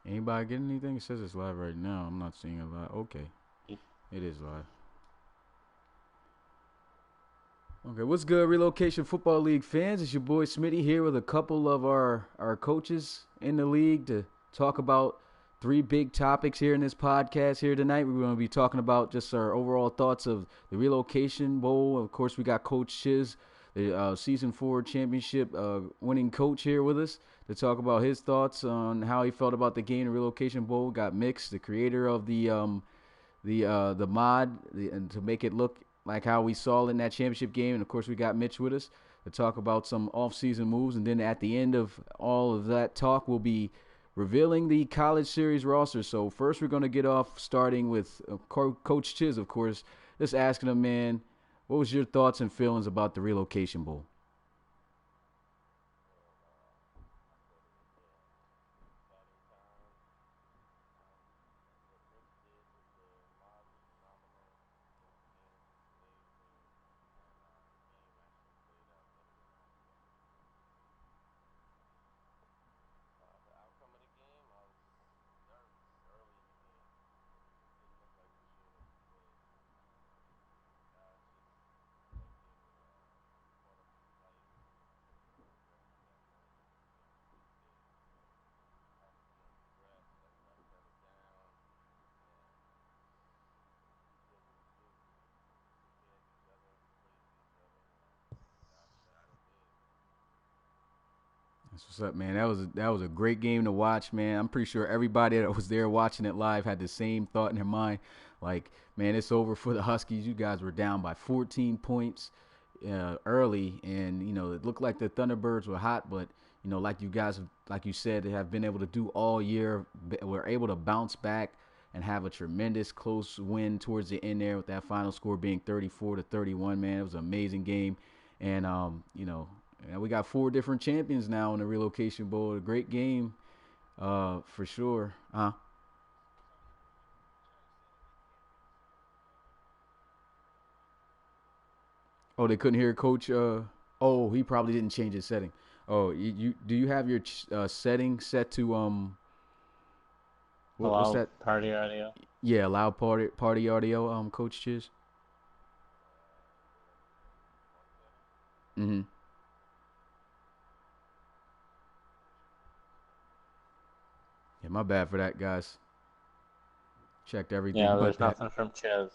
Anybody getting anything? It says it's live right now. I'm not seeing it live. Okay, it is live. Okay, what's good, Relocation Football League fans? It's your boy Smitty here with a couple of our coaches in the league to talk about three big topics here in this podcast here tonight. We're going to be talking about just our overall thoughts of the Relocation Bowl. Of course, we got Coach Chiz, the Season 4 championship winning coach here with us to talk about his thoughts on how he felt about the game, the Relocation Bowl. We got Mix, the creator of the mod, and to make it look like how we saw in that championship game. And of course, we got Mitch with us to talk about some off-season moves. And then at the end of all of that talk, we'll be revealing the college series roster. So first, we're going to get off starting with Coach Chiz, of course, just asking him, man, what was your thoughts and feelings about the Relocation Bowl? That's what's up, man. That was a great game to watch, man. I'm pretty sure everybody that was there watching it live had the same thought in their mind, like, man, it's over for the Huskies. You guys were down by 14 points early, and it looked like the Thunderbirds were hot, but like you guys, like you said, they have been able to do all year. We're able to bounce back and have a tremendous close win towards the end there, with that final score being 34-31. Man, it was an amazing game, and and we got four different champions now in the Relocation Bowl. A great game, for sure. Oh, they couldn't hear Coach. Oh, he probably didn't change his setting. Oh, you do you have your setting set to what's Allow that? party audio. Yeah, loud party audio. Coach Chiz. Mm-hmm. Yeah, my bad for that, guys. Checked everything, Yeah, but there's that. nothing from Chiz.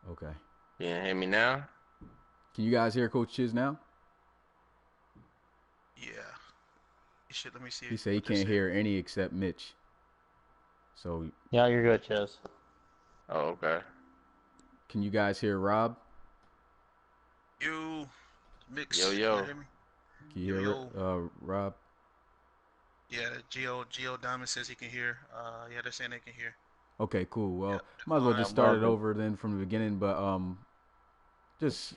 Okay. You can hear me now? Can you guys hear Coach Chiz now? Yeah. You should let me see He said he what they're can't saying. hear any except Mitch. So Yeah, you're good, Chiz. Oh, okay. can you guys hear Rob? You Yo, mix, can you yo. hear me? Can you Yo hear yo. Rob? Yeah, Geo Diamond says he can hear. Yeah, they're saying they can hear. Okay, cool. Yeah. Well, might as All well right. just Yeah, start we're it good. over then from the beginning. But just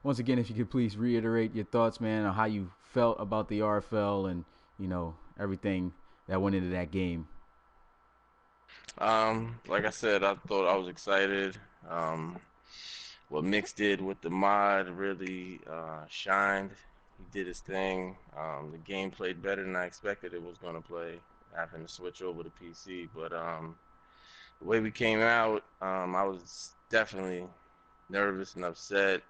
once again, if you could please reiterate your thoughts, man, on how you felt about the RFL and everything that went into that game. Like I said, I thought I was excited. What Mix did with the mod really shined. He did his thing. The game played better than I expected it was going to play, having to switch over to PC. But the way we came out, I was definitely nervous and upset.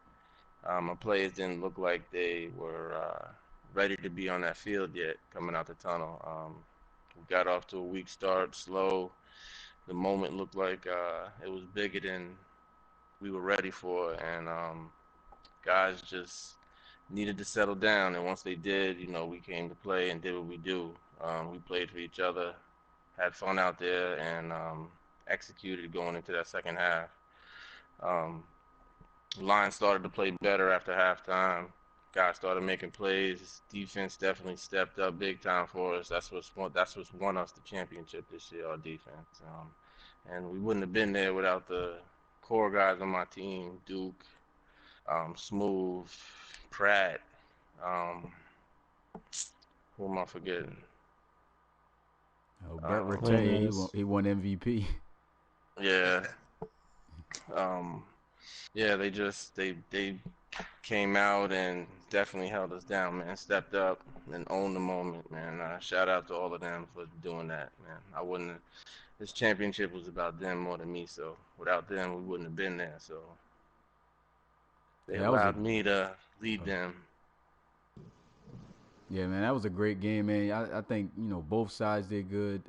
My players didn't look like they were ready to be on that field yet coming out the tunnel. We got off to a weak start, slow. The moment looked like it was bigger than we were ready for, and guys just needed to settle down. And once they did, we came to play and did what we do. We played for each other, had fun out there, and executed going into that second half. Um, Line started to play better after halftime. Guys started making plays. Defense definitely stepped up big time for us. That's what's won us the championship this year, our defense. And we wouldn't have been there without the core guys on my team: Duke, Smooth, Pratt. Um, who am I forgetting? Oh, Brett Um, Rattay, Williams. he won MVP. yeah. Um, yeah, they came out and definitely held us down, man. Stepped up and owned the moment, man. Shout out to all of them for doing that, man. I wouldn't. This championship was about them more than me, so without them, we wouldn't have been there. So they Yeah, that was a allowed me to lead them. yeah, man. That was a great game, man. I think both sides did good.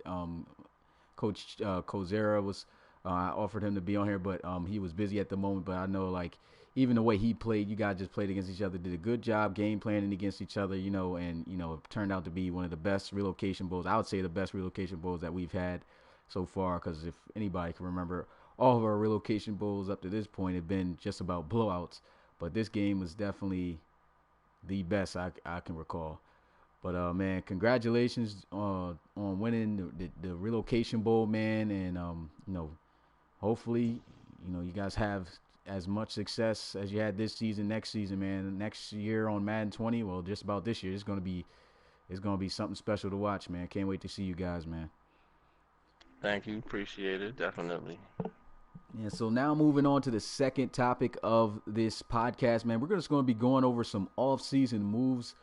Coach Kozera was I offered him to be on here, but he was busy at the moment. But I know like even the way he played, you guys just played against each other, did a good job game planning against each other, and it turned out to be one of the best relocation bowls. I would say the best relocation bowls that we've had so far. Because if anybody can remember, all of our relocation bowls up to this point have been just about blowouts. But this game was definitely the best I can recall. But man, congratulations on winning the relocation bowl, man, and hopefully you guys have as much success as you had this season, next season, man. Next year on Madden 20, well, just about this year, it's gonna be something special to watch, man. Can't wait to see you guys, man. Thank you, appreciate it, definitely. Yeah, so now moving on to the second topic of this podcast, man. We're just going to be going over some off-season moves.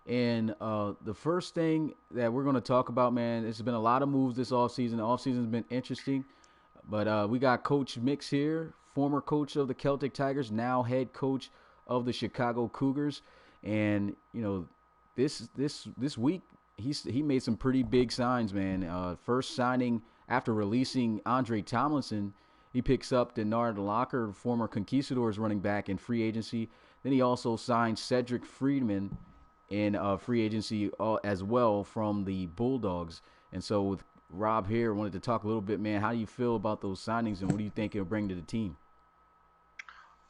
And the first thing that we're going to talk about, man, there's been a lot of moves this offseason. The offseason's been interesting. But we got Coach Mix here, former coach of the Celtic Tigers, now head coach of the Chicago Cougars. And, this week, he made some pretty big signs, man. First signing after releasing Andre Tomlinson, he picks up Denard Locker, former Conquistadors running back, in free agency. Then he also signed Cedric Friedman in free agency as well from the Bulldogs. And so with Rob here, wanted to talk a little bit, man. How do you feel about those signings, and what do you think it'll bring to the team?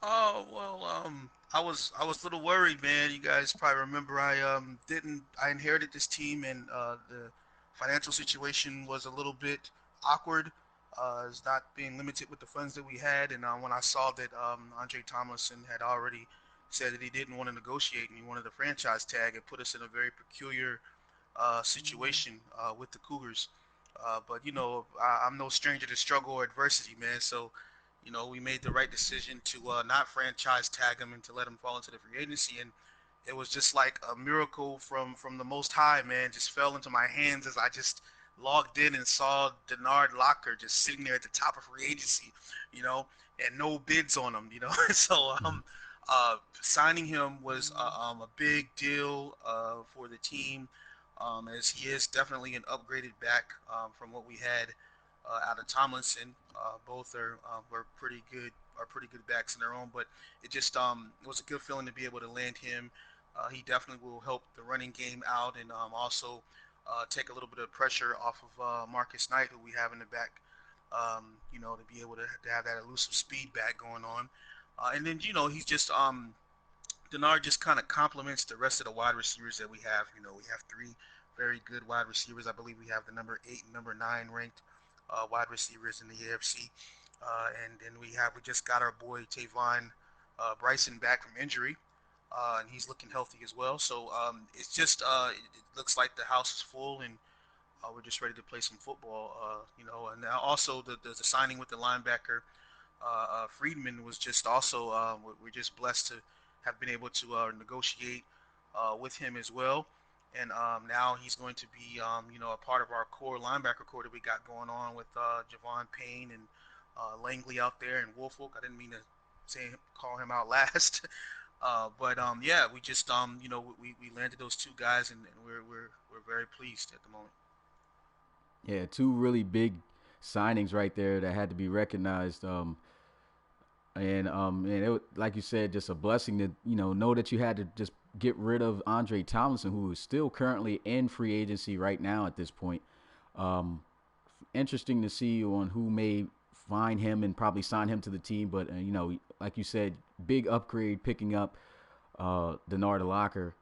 Oh well, I was a little worried, man. You guys probably remember I inherited this team, and the financial situation was a little bit awkward. It's not being limited with the funds that we had, and when I saw that Andre Tomlinson had already said that he didn't want to negotiate and he wanted a franchise tag, it put us in a very peculiar situation with the Cougars. But I'm no stranger to struggle or adversity, man. So we made the right decision to not franchise tag him and to let him fall into the free agency. And it was just like a miracle from the Most High, man. Just fell into my hands as I just logged in and saw Denard Locker just sitting there at the top of free agency, and no bids on him, So signing him was a big deal for the team, as he is definitely an upgraded back from what we had out of Tomlinson. Both were pretty good backs in their own, but it was a good feeling to be able to land him. He definitely will help the running game out, and also take a little bit of pressure off of Marcus Knight, who we have in the back. To be able to have that elusive speed back going on, and then he's just Denard just kind of complements the rest of the wide receivers that we have. We have three very good wide receivers. I believe we have the number 8 and number 9 ranked wide receivers in the AFC. And then we just got our boy Tavon Bryson back from injury, and he's looking healthy as well. So it's just it looks like the house is full, and we're just ready to play some football. And now also the signing with the linebacker Friedman was just also we're just blessed to have been able to negotiate with him as well. And now he's going to be, a part of our core linebacker core that we got going on with Javon Payne and Langley out there, and Woolfolk. I didn't mean to call him out last, but yeah, we just we landed those two guys, and we're very pleased at the moment. Yeah, two really big signings right there that had to be recognized. And like you said, just a blessing to know that you had to just get rid of Andre Tomlinson, who is still currently in free agency right now at this point. Interesting to see on who may find him and probably sign him to the team. But like you said, big upgrade picking up Denard Locker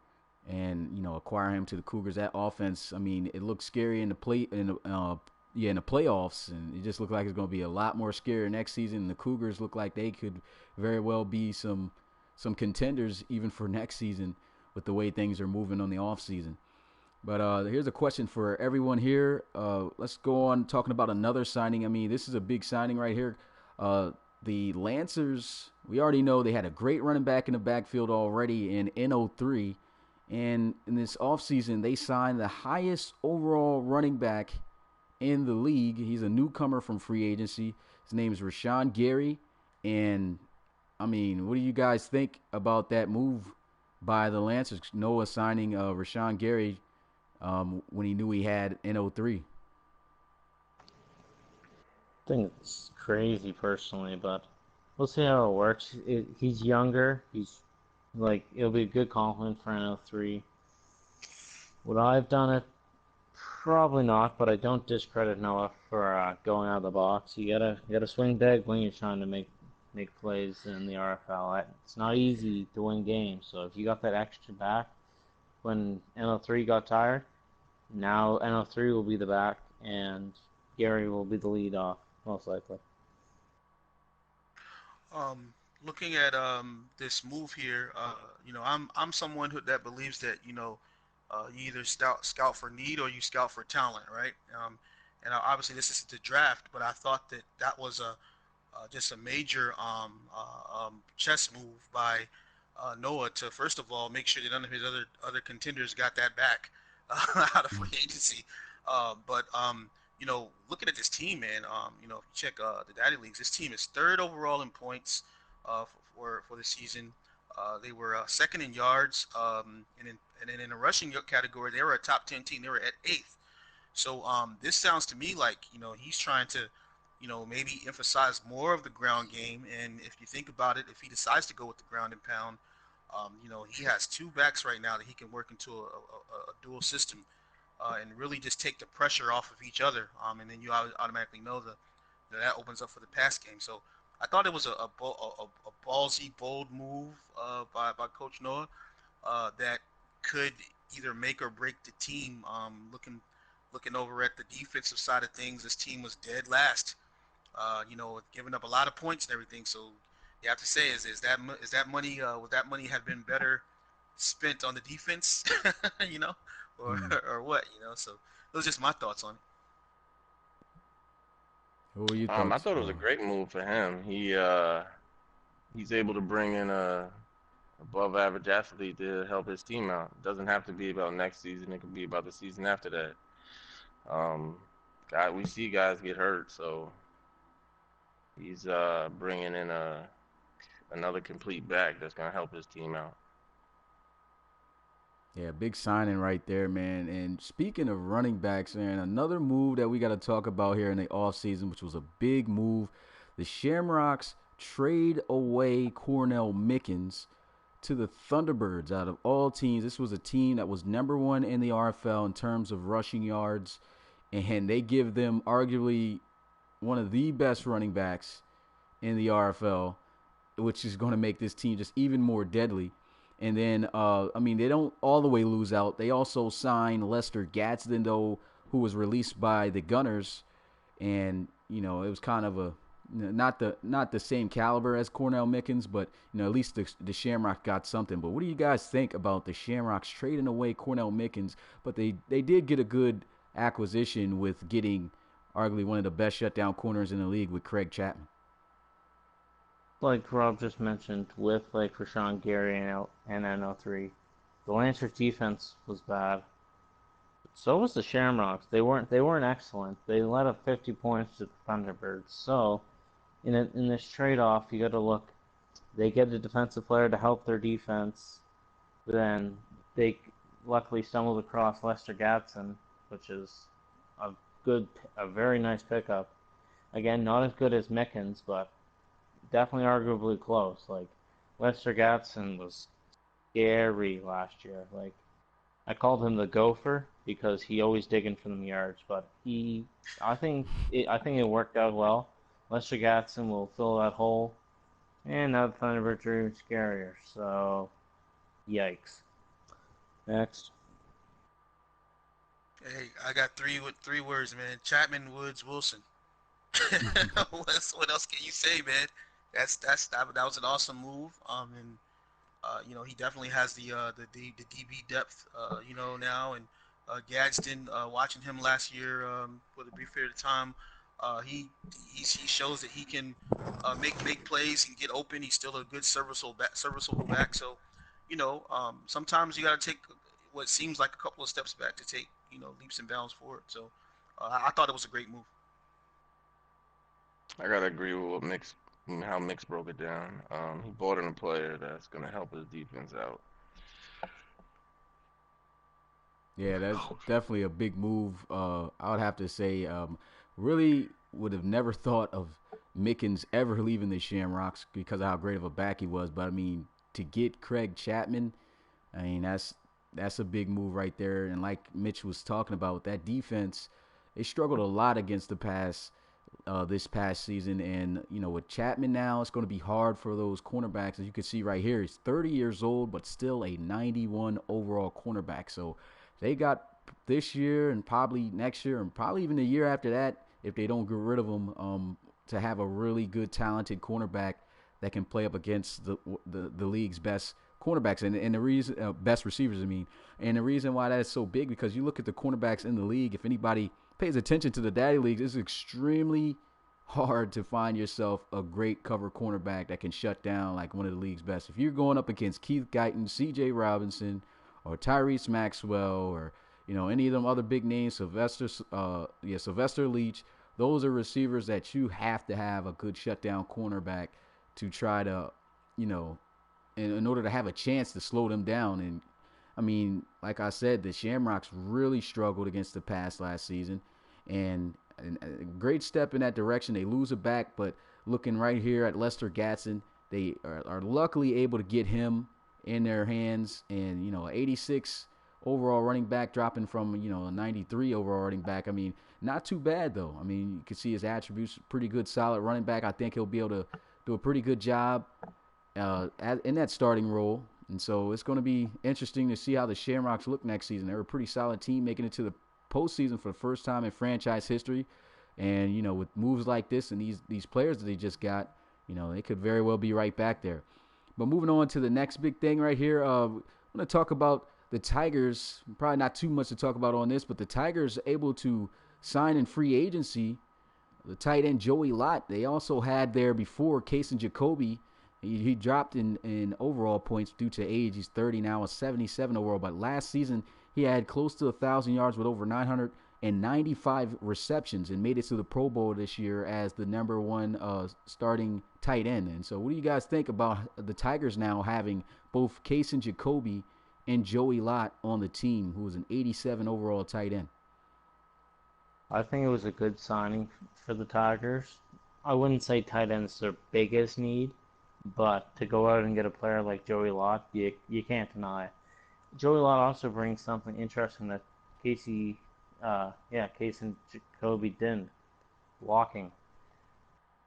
and acquire him to the Cougars. That offense, I mean, it looked scary in the playoffs, and it just looked like it's going to be a lot more scary next season. The Cougars look like they could very well be some contenders even for next season with the way things are moving on the offseason. But here's a question for everyone here. Let's go on talking about another signing. I mean, this is a big signing right here. the Lancers, we already know they had a great running back in the backfield already in N03. And in this offseason, they signed the highest overall running back in the league. He's a newcomer from free agency. His name is Rashawn Gary. And, I mean, what do you guys think about that move by the Lancers? Noah signing Rashawn Gary when he knew he had N03. I think it's crazy personally, but we'll see how it works. He's younger. He's like it'll be a good compliment for NO3. Would I have done it? Probably not, but I don't discredit Noah for going out of the box. You gotta swing big when you're trying to make plays in the RFL. It's not easy to win games, so if you got that extra back when NO3 got tired, now NO3 will be the back and Gary will be the lead off, most likely. Looking at this move here, I'm someone that believes that you either scout for need or you scout for talent, right? And obviously this is the draft, but I thought that was just a major chess move by Noah to first of all make sure that none of his other contenders got that back out of free agency. But looking at this team, man, if you check the Daddy Leagues, this team is third overall in points for the season. They were second in yards, and then in the rushing category, they were a top 10 team. They were at eighth. So this sounds to me like he's trying to maybe emphasize more of the ground game. And if you think about it, if he decides to go with the ground and pound, he has two backs right now that he can work into a dual system and really just take the pressure off of each other. And then you automatically know that opens up for the pass game. So I thought it was a ballsy, bold move by Coach Noah that could either make or break the team. Looking over at the defensive side of things, this team was dead last. Giving up a lot of points and everything. So you have to say, is that money? Would that money have been better spent on the defense? Or what? So those are just my thoughts on it. What were your thoughts? I thought it was a great move for him. He's able to bring in a above average athlete to help his team out. It doesn't have to be about next season. It could be about the season after that. We see guys get hurt, so he's bringing in another complete back that's gonna help his team out. Yeah, big signing right there, man. And speaking of running backs, man, another move that we got to talk about here in the offseason, which was a big move. The Shamrocks trade away Cornell Mickens to the Thunderbirds. Out of all teams, this was a team that was number one in the RFL in terms of rushing yards. And they give them arguably one of the best running backs in the RFL, which is going to make this team just even more deadly. And then, they don't all the way lose out. They also signed Lester Gadsden, though, who was released by the Gunners. And, it was kind of not the same caliber as Cornell Mickens, but, at least the Shamrock got something. But what do you guys think about the Shamrocks trading away Cornell Mickens? But they did get a good acquisition with getting arguably one of the best shutdown corners in the league with Craig Chapman. Like Rob just mentioned, with Rashawn Gary and NO3, the Lancers defense was bad. So was the Shamrocks. They weren't excellent. They let up 50 points to the Thunderbirds. So in this trade-off, you got to look. They get a defensive player to help their defense. Then they luckily stumbled across Lester Gadsden, which is a very nice pickup. Again, not as good as Mickens, but definitely arguably close. Lester Gadsden was scary last year. I called him the gopher because he always digging for them yards, but I think it worked out well. Lester Gadsden will fill that hole, and now the Thunderbirds are even scarier. So, yikes. Next. Hey, I got three words, man. Chapman, Woods, Wilson. What else can you say, man? That was an awesome move. He definitely has the DB depth, now, and Gadsden, watching him last year for the brief period of time He shows that he can make plays and get open. He's still a good serviceable back. So, sometimes you got to take what seems like a couple of steps back to take leaps and bounds forward. So, I thought it was a great move. I gotta agree with how Mix broke it down. He brought in a player that's gonna help his defense out. Yeah, that's definitely a big move. I would have to say, really would have never thought of Mickens ever leaving the Shamrocks because of how great of a back he was. But I mean, to get Craig Chapman, I mean that's a big move right there. And like Mitch was talking about, that defense, they struggled a lot against the pass this past season. And with Chapman now, it's going to be hard for those cornerbacks. As you can see right here, he's 30 years old, but still a 91 overall cornerback. So they got this year and probably next year and probably even the year after that, if they don't get rid of him, to have a really good, talented cornerback that can play up against the league's best cornerbacks and the reason best receivers. I mean, and the reason why that is so big because you look at the cornerbacks in the league. If anybody pays attention to the daddy leagues, it's extremely hard to find yourself a great cover cornerback that can shut down like one of the league's best. If you're going up against Keith Guyton, C.J. Robinson, or Tyrese Maxwell, or any of them other big names, Sylvester Leach, those are receivers that you have to have a good shutdown cornerback to try to, in order to have a chance to slow them down. And I mean, like I said, the Shamrocks really struggled against the pass last season, and a great step in that direction. They lose a back, but looking right here at Lester Gatson, they are luckily able to get him in their hands, and 86 overall running back dropping from a 93 overall running back. I mean, not too bad though. I mean, you can see his attributes, pretty good, solid running back. I think he'll be able to do a pretty good job in that starting role. And so it's going to be interesting to see how the Shamrocks look next season. They're a pretty solid team making it to the postseason for the first time in franchise history. And, with moves like this and these players that they just got, they could very well be right back there. But moving on to the next big thing right here, I'm going to talk about the Tigers. Probably not too much to talk about on this, but the Tigers able to sign in free agency the tight end Joey Lott. They also had there before Case and Jacoby. He dropped in overall points due to age. He's 30 now, a 77 overall. But last season, he had close to 1,000 yards with over 995 receptions and made it to the Pro Bowl this year as the number one starting tight end. And so what do you guys think about the Tigers now having both Case and Jacoby and Joey Lott on the team, who is an 87 overall tight end? I think it was a good signing for the Tigers. I wouldn't say tight end's their biggest need, but to go out and get a player like Joey Lott, you can't deny it. Joey Lott also brings something interesting that Case and Jacoby didn't. Blocking.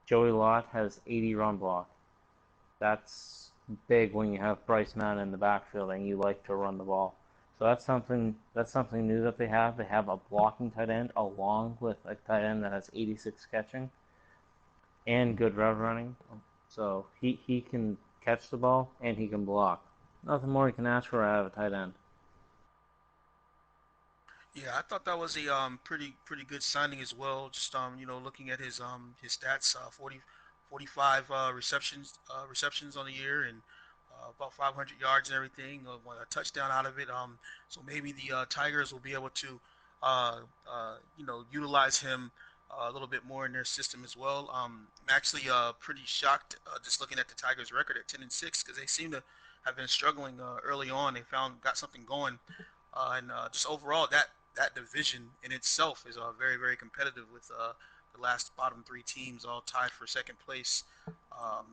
Joey Lott has 80 run block. That's big when you have Bryce Madden in the backfield and you like to run the ball. So that's something new that they have. They have a blocking tight end along with a tight end that has 86 catching and good route running. So he can catch the ball and he can block. Nothing more you can ask for out of a tight end. Yeah, I thought that was a pretty good signing as well. Just looking at his stats, 45 receptions on the year and about 500 yards and everything. A touchdown out of it. So maybe the Tigers will be able to utilize him a little bit more in their system as well. I'm actually pretty shocked just looking at the Tigers' record at 10-6 because they seem to have been struggling early on. They got something going, and just overall that division in itself is very very competitive with the last bottom three teams all tied for second place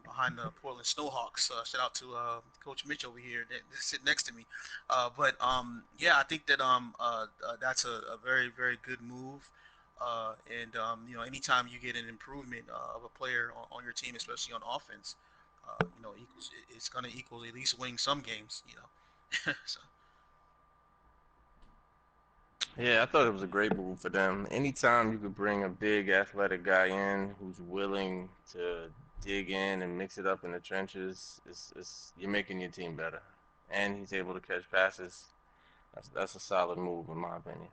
behind the Portland Snowhawks. Shout out to Coach Mitch over here that sitting next to me. Yeah, I think that that's a very very good move. Anytime you get an improvement of a player on your team, especially on offense, it's going to equal at least winning some games. So. Yeah, I thought it was a great move for them. Anytime you could bring a big athletic guy in who's willing to dig in and mix it up in the trenches, you're making your team better. And he's able to catch passes. That's a solid move in my opinion.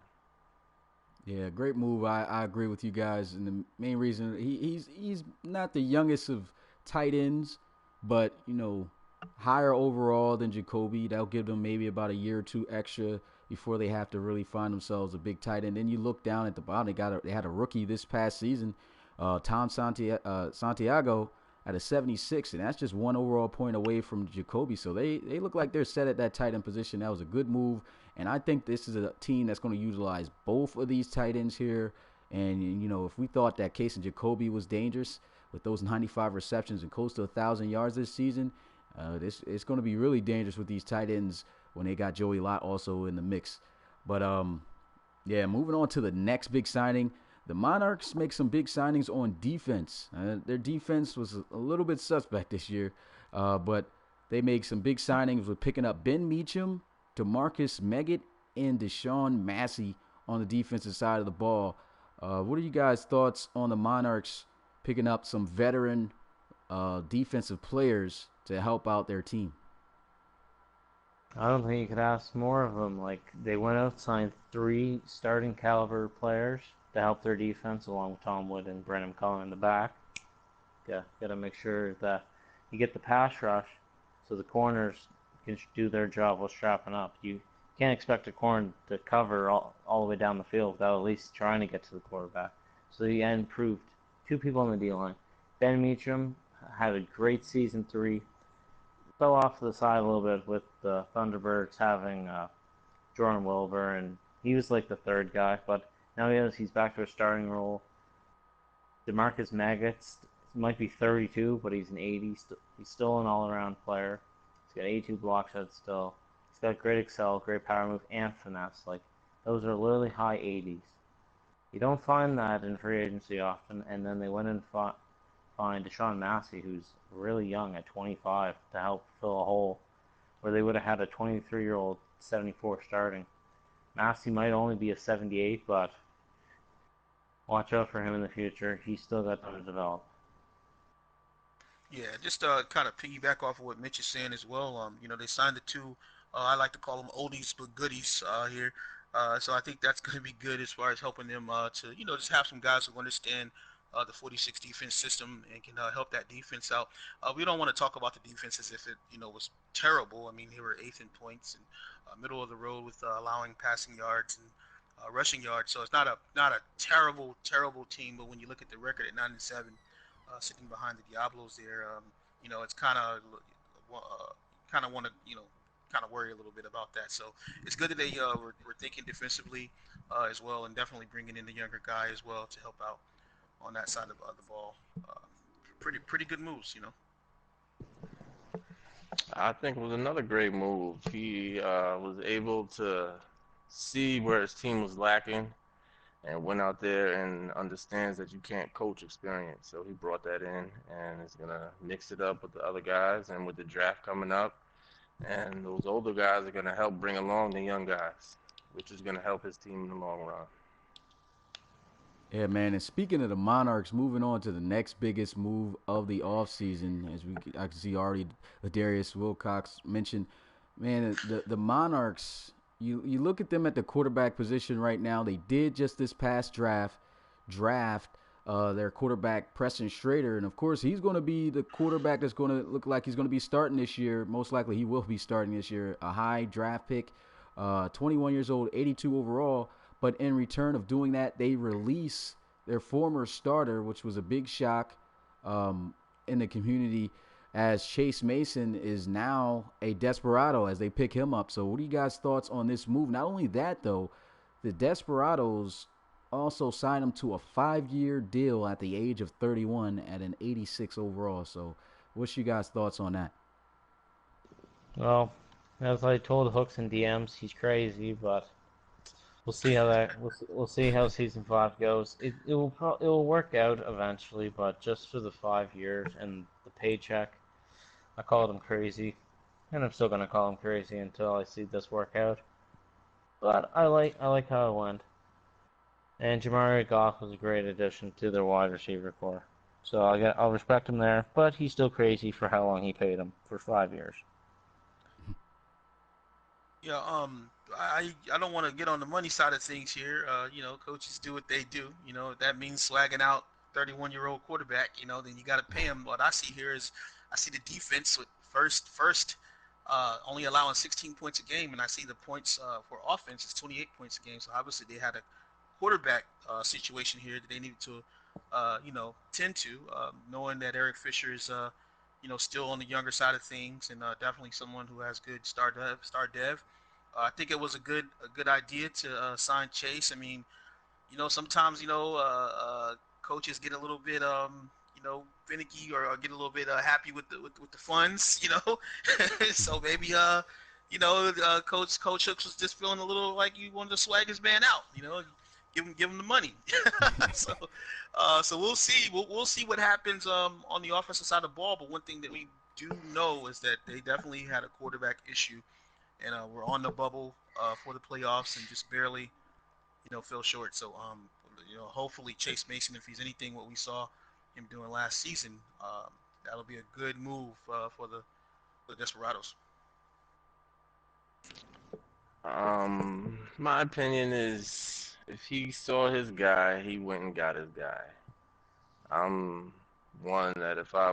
Yeah, great move. I agree with you guys. And the main reason he's not the youngest of tight ends, but higher overall than Jacoby. That'll give them maybe about a year or two extra before they have to really find themselves a big tight end. Then you look down at the bottom. They had a rookie this past season, Tom Santiago at a 76, and that's just one overall point away from Jacoby. So they look like they're set at that tight end position. That was a good move, and I think this is a team that's going to utilize both of these tight ends here. And if we thought that Case and Jacoby was dangerous with those 95 receptions and close to 1,000 yards this season, it's going to be really dangerous with these tight ends when they got Joey Lott also in the mix. But yeah, moving on to the next big signing. The Monarchs make some big signings on defense. Their defense was a little bit suspect this year, but they make some big signings with picking up Ben Meacham, DeMarcus Meggett, and Deshaun Massey on the defensive side of the ball. What are you guys' thoughts on the Monarchs picking up some veteran defensive players to help out their team? I don't think you could ask more of them. Like, they went out, signed 3 starting caliber players to help their defense, along with Tom Wood and Brennan Cullen in the back. Yeah, got to make sure that you get the pass rush so the corners can do their job while strapping up. You can't expect a corner to cover all the way down the field without at least trying to get to the quarterback. So he improved 2 people on the D-line. Ben Meacham had a great season 3. Fell off to the side a little bit with the Thunderbirds having Jordan Wilbur, and he was like the 3rd guy, but now he's back to a starting role. DeMarcus Meggett might be 32, but he's an 80. He's still an all-around player. He's got 82 block shots still. He's got great excel, great power move, and finesse. Like, those are literally high 80s. You don't find that in free agency often, and then they went and find Deshaun Massey, who's really young at 25, to help fill a hole where they would have had a 23-year-old 74 starting. Massey might only be a 78, but watch out for him in the future. He's still got time to develop. Yeah, just kind of piggyback off of what Mitch is saying as well. They signed the 2. I like to call them oldies but goodies here. So I think that's going to be good as far as helping them to just have some guys who understand the 46 defense system and can help that defense out. We don't want to talk about the defense as if it was terrible. I mean, they were 8th in points and middle of the road with allowing passing yards and rushing yards. So it's not a terrible team. But when you look at the record at 9-7, sitting behind the Diablos there, it's kind of want to kind of worry a little bit about that. So it's good that they were thinking defensively as well, and definitely bringing in the younger guy as well to help out on that side of the ball. Pretty good moves. I think it was another great move. He was able to see where his team was lacking and went out there and understands that you can't coach experience. So he brought that in and is going to mix it up with the other guys, and with the draft coming up, and those older guys are going to help bring along the young guys, which is going to help his team in the long run. Yeah, man. And speaking of the Monarchs, moving on to the next biggest move of the offseason, I can see already Darius Wilcox mentioned, man, the Monarchs, you look at them at the quarterback position right now. They did just this past draft their quarterback Preston Schrader, and of course he's going to be the quarterback that's going to look like he's going to be starting this year. Most likely he will be starting this year. A high draft pick, 21 years old, 82 overall. But in return of doing that, they release their former starter, which was a big shock in the community, as Chase Mason is now a desperado as they pick him up. So what are you guys' thoughts on this move? Not only that, though, the Desperados also signed him to a 5-year deal at the age of 31 at an 86 overall. So what's you guys' thoughts on that? Well, as I told Hooks and DMs, he's crazy, but we'll see how season 5 goes. It will work out eventually, but just for the 5 years and the paycheck, I called him crazy, and I'm still gonna call him crazy until I see this work out. But I like how it went. And Jamari Goff was a great addition to their wide receiver core, so I'll respect him there. But he's still crazy for how long he paid him for 5 years. Yeah. I don't want to get on the money side of things here. Coaches do what they do. If that means swagging out 31-year-old quarterback. Then you got to pay him. What I see here is I see the defense with first only allowing 16 points a game, and I see the points for offense is 28 points a game. So obviously they had a quarterback situation here that they needed to tend to, knowing that Eric Fisher is still on the younger side of things, and definitely someone who has good star dev. I think it was a good idea to sign Chase. I mean, sometimes coaches get a little bit finicky or get a little bit happy with the funds. So maybe Coach Hooks was just feeling a little like he wanted to swag his man out. Give him the money. so so we'll see. We'll see what happens on the offensive side of the ball. But one thing that we do know is that they definitely had a quarterback issue, and we're on the bubble for the playoffs and just barely fell short. So hopefully Chase Mason, if he's anything what we saw him doing last season, that'll be a good move for the Desperados. My opinion is if he saw his guy, he went and got his guy. I'm one that if I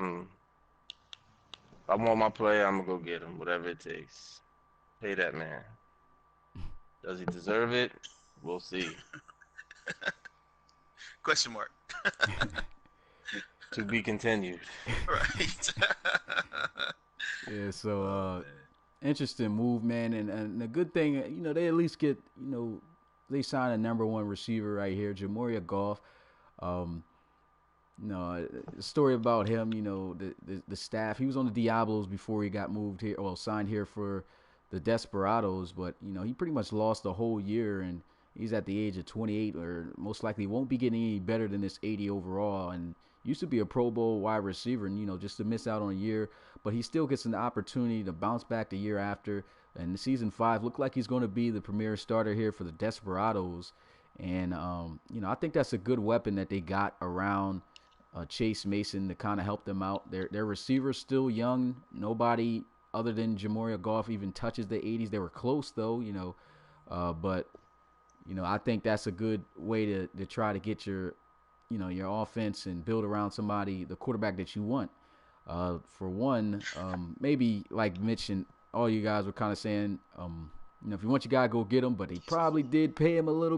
want my player, I'm gonna go get him, whatever it takes. Pay that man. Does he deserve it? We'll see. Question mark. To be continued. Right. Yeah, so interesting move, man, and the good thing, they at least get, they sign a number one receiver right here, Jamoria Goff. The story about him, the staff, he was on the Diablos before he got moved here, signed here for the Desperados, but, he pretty much lost the whole year, and he's at the age of 28, or most likely won't be getting any better than this 80 overall, and used to be a Pro Bowl wide receiver, and, just to miss out on a year, but he still gets an opportunity to bounce back the year after, and the season 5 looked like he's going to be the premier starter here for the Desperados, and, I think that's a good weapon that they got around Chase Mason to kind of help them out. Their receivers still young. Nobody other than Jamoria Goff even touches the 80s. They were close though, but I think that's a good way to try to get your offense and build around somebody, the quarterback that you want. For one, maybe like Mitch and all you guys were kind of saying, if you want your guy, go get him. But he probably did pay him a little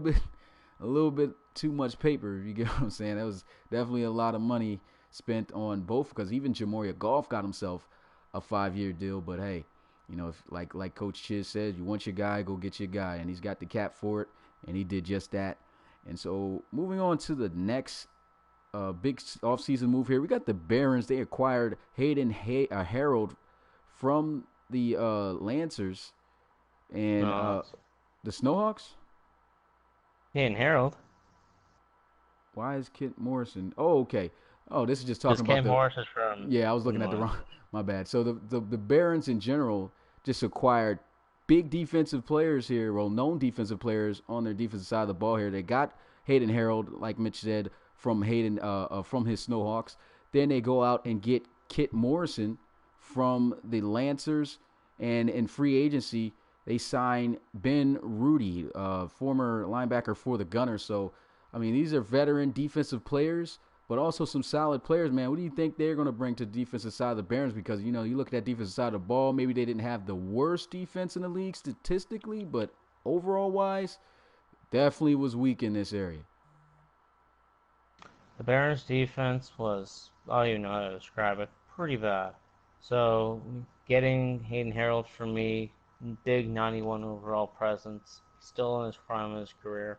bit too much paper. You get what I'm saying? That was definitely a lot of money spent on both, because even Jamoria Goff got himself a 5-year deal. But hey, if like Coach Chiz says, you want your guy, go get your guy, and he's got the cap for it, and he did just that. And so moving on to the next big offseason move here, we got the Barons. They acquired Hayden Harold from the Lancers and the Snowhawks. Hayden Harold. Why is Kent Morrison? Oh, okay. Oh, this is just talking about Kent Morris is from. Yeah, I was looking at the wrong. My bad. So the Barons in general just acquired big defensive players here, known defensive players on their defensive side of the ball here. They got Hayden Harold, like Mitch said, from from his Snowhawks. Then they go out and get Kit Morrison from the Lancers, and in free agency they sign Ben Rudy, former linebacker for the Gunners. So, I mean, these are veteran defensive players, but also some solid players, man. What do you think they're going to bring to the defensive side of the Barons? Because, you look at that defensive side of the ball, maybe they didn't have the worst defense in the league statistically, but overall-wise, definitely was weak in this area. The Barons' defense was, I don't even know how to describe it, pretty bad. So, getting Hayden Harold for me, big 91 overall presence, still in his prime of his career.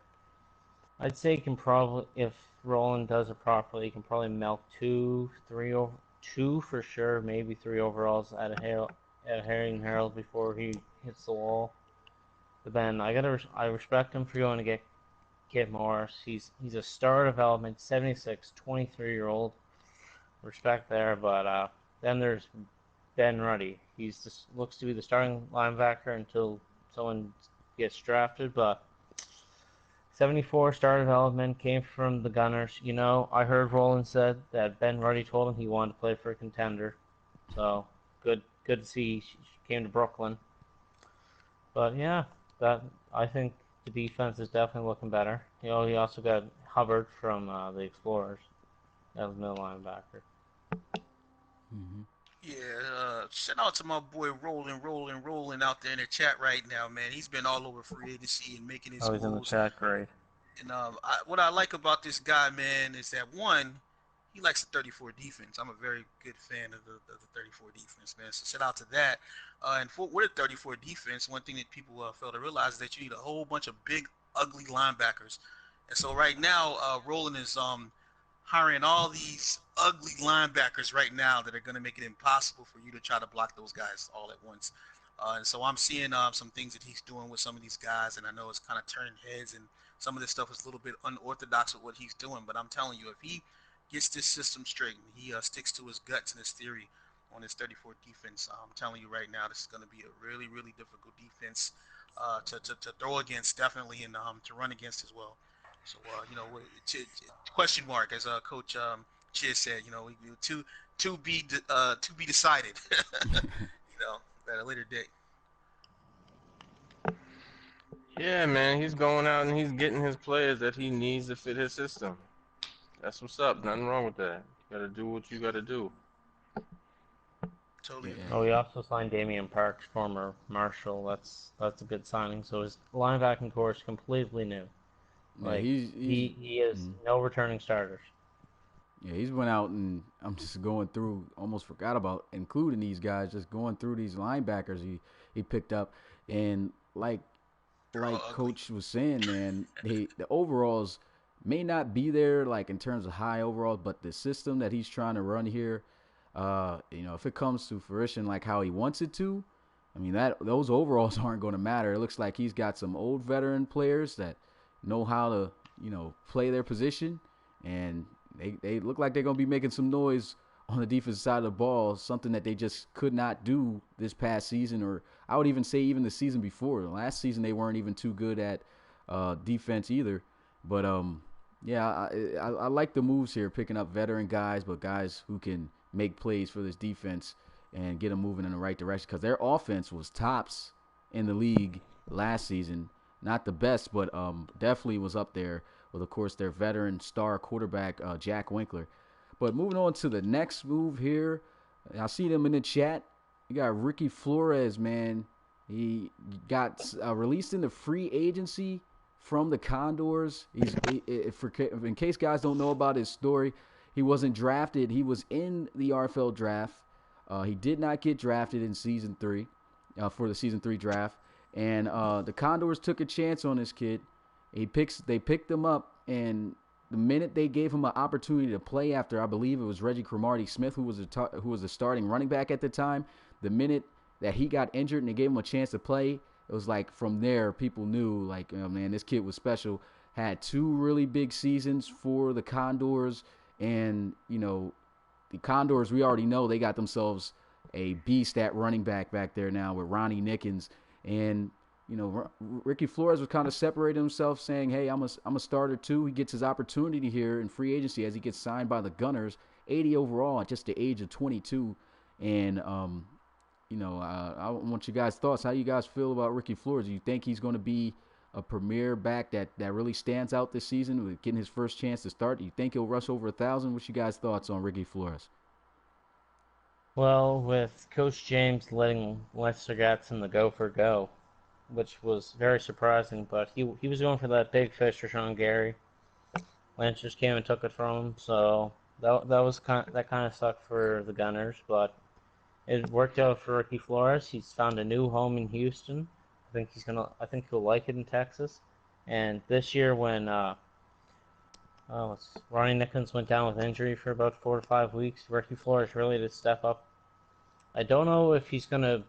I'd say he can probably, if Roland does it properly, he can probably milk two for sure, maybe 3 overalls out of Hayden Harold before he hits the wall. But then I respect him for going to get Kit Morris. He's a star development, 76, 23-year-old. Respect there, but then there's Ben Ruddy. He's just looks to be the starting linebacker until someone gets drafted, but 74 star development, came from the Gunners. I heard Roland said that Ben Ruddy told him he wanted to play for a contender. So good to see he came to Brooklyn. But yeah, that I think the defense is definitely looking better. He also got Hubbard from the Explorers as middle linebacker. Mm-hmm. Yeah, shout out to my boy Rolling out there in the chat right now, man. He's been all over free agency and making his Oh, he's in the moves. chat, great. And what I like about this guy, man, is that one, he likes the 34 defense. I'm a very good fan of the 34 defense, man. So shout out to that. With a 34 defense, one thing that people fail to realize is that you need a whole bunch of big, ugly linebackers. And so right now, Roland is hiring all these ugly linebackers right now that are going to make it impossible for you to try to block those guys all at once. And so I'm seeing some things that he's doing with some of these guys, and I know it's kind of turning heads, and some of this stuff is a little bit unorthodox with what he's doing. But I'm telling you, if he gets this system straight and he sticks to his guts and his theory on his 34 defense, I'm telling you right now, this is going to be a really, really difficult defense to throw against, definitely, and to run against as well. So, question mark, as Coach Chiz said, to be decided, at a later date. Yeah, man, he's going out and he's getting his players that he needs to fit his system. That's what's up. Nothing wrong with that. You gotta do what you gotta do. Totally Yeah. agree. Oh, we also signed Damian Parks, former Marshall. That's a good signing. So his linebacking core is completely new. Yeah, Like he has no returning starters. Yeah, he's went out and I'm just going through. Almost forgot about including these guys. Just going through these linebackers he picked up, and They're all ugly. Coach was saying, man, the overalls may not be there like in terms of high overalls, but the system that he's trying to run here, if it comes to fruition like how he wants it to, I mean that those overalls aren't going to matter. It looks like he's got some old veteran players that know how to play their position, and they look like they're going to be making some noise on the defensive side of the ball, something that they just could not do this past season, or I would even say even the season before. Last season they weren't even too good at defense either. But yeah, I like the moves here, picking up veteran guys, but guys who can make plays for this defense and get them moving in the right direction, because their offense was tops in the league last season. Not the best, but definitely was up there with, of course, their veteran star quarterback, Jack Winkler. But moving on to the next move here, I see them in the chat. You got Ricky Flores, man. He got released into free agency from the Condors. In case guys don't know about his story, he wasn't drafted. He was in the RFL draft. He did not get drafted in season 3 for the season 3 draft. And the Condors took a chance on this kid. They picked him up, and the minute they gave him an opportunity to play after, I believe it was Reggie Cromartie Smith, who was the starting running back at the time, the minute that he got injured and they gave him a chance to play, it was like from there people knew, like, oh, man, this kid was special. Had 2 really big seasons for the Condors, and the Condors, we already know they got themselves a beast at running back there now with Ronnie Nickens. And Ricky Flores was kind of separating himself, saying, hey, I'm a starter too. He gets his opportunity here in free agency as he gets signed by the Gunners, 80 overall at just the age of 22. And I want you guys' thoughts. How you guys feel about Ricky Flores? Do you think he's going to be a premier back that really stands out this season with getting his first chance to start? Do you think he'll rush over 1,000? What's you guys' thoughts on Ricky Flores? Well, with Coach James letting Lester Gatson the Gopher go, which was very surprising, but he was going for that big fish for Sean Gary. Lance just came and took it from him, so that kind of sucked for the Gunners, but it worked out for Ricky Flores. He's found a new home in Houston. I think he'll like it in Texas. And this year when Ronnie Nickens went down with injury for about 4 to 5 weeks, Ricky Flores really did step up. I don't know if he's gonna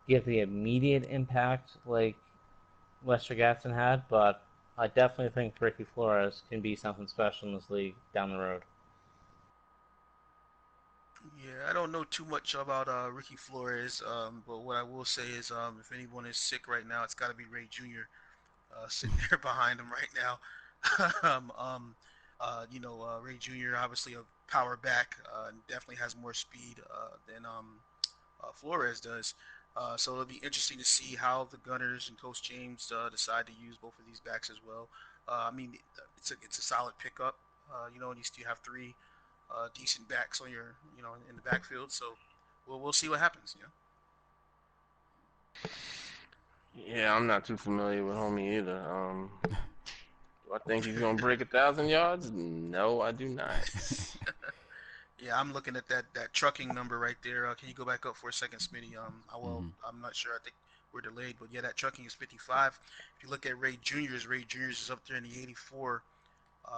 give the immediate impact like Lester Gatson had, but I definitely think Ricky Flores can be something special in this league down the road. Yeah, I don't know too much about Ricky Flores, but what I will say is, if anyone is sick right now, it's got to be Ray Jr. Sitting there behind him right now. Ray Jr. obviously a power back, and definitely has more speed than Flores does. So it'll be interesting to see how the Gunners and Coach James decide to use both of these backs as well. I mean, it's a solid pickup. And you still have three decent backs on your in the backfield. So we'll see what happens. Yeah, I'm not too familiar with homie either. Do I think he's gonna break 1,000 yards? No, I do not. Yeah, I'm looking at that trucking number right there. Can you go back up for a second, Smitty? Hmm. I'm not sure. I think we're delayed, but yeah, that trucking is 55. If you look at Ray Junior's is up there in the 84.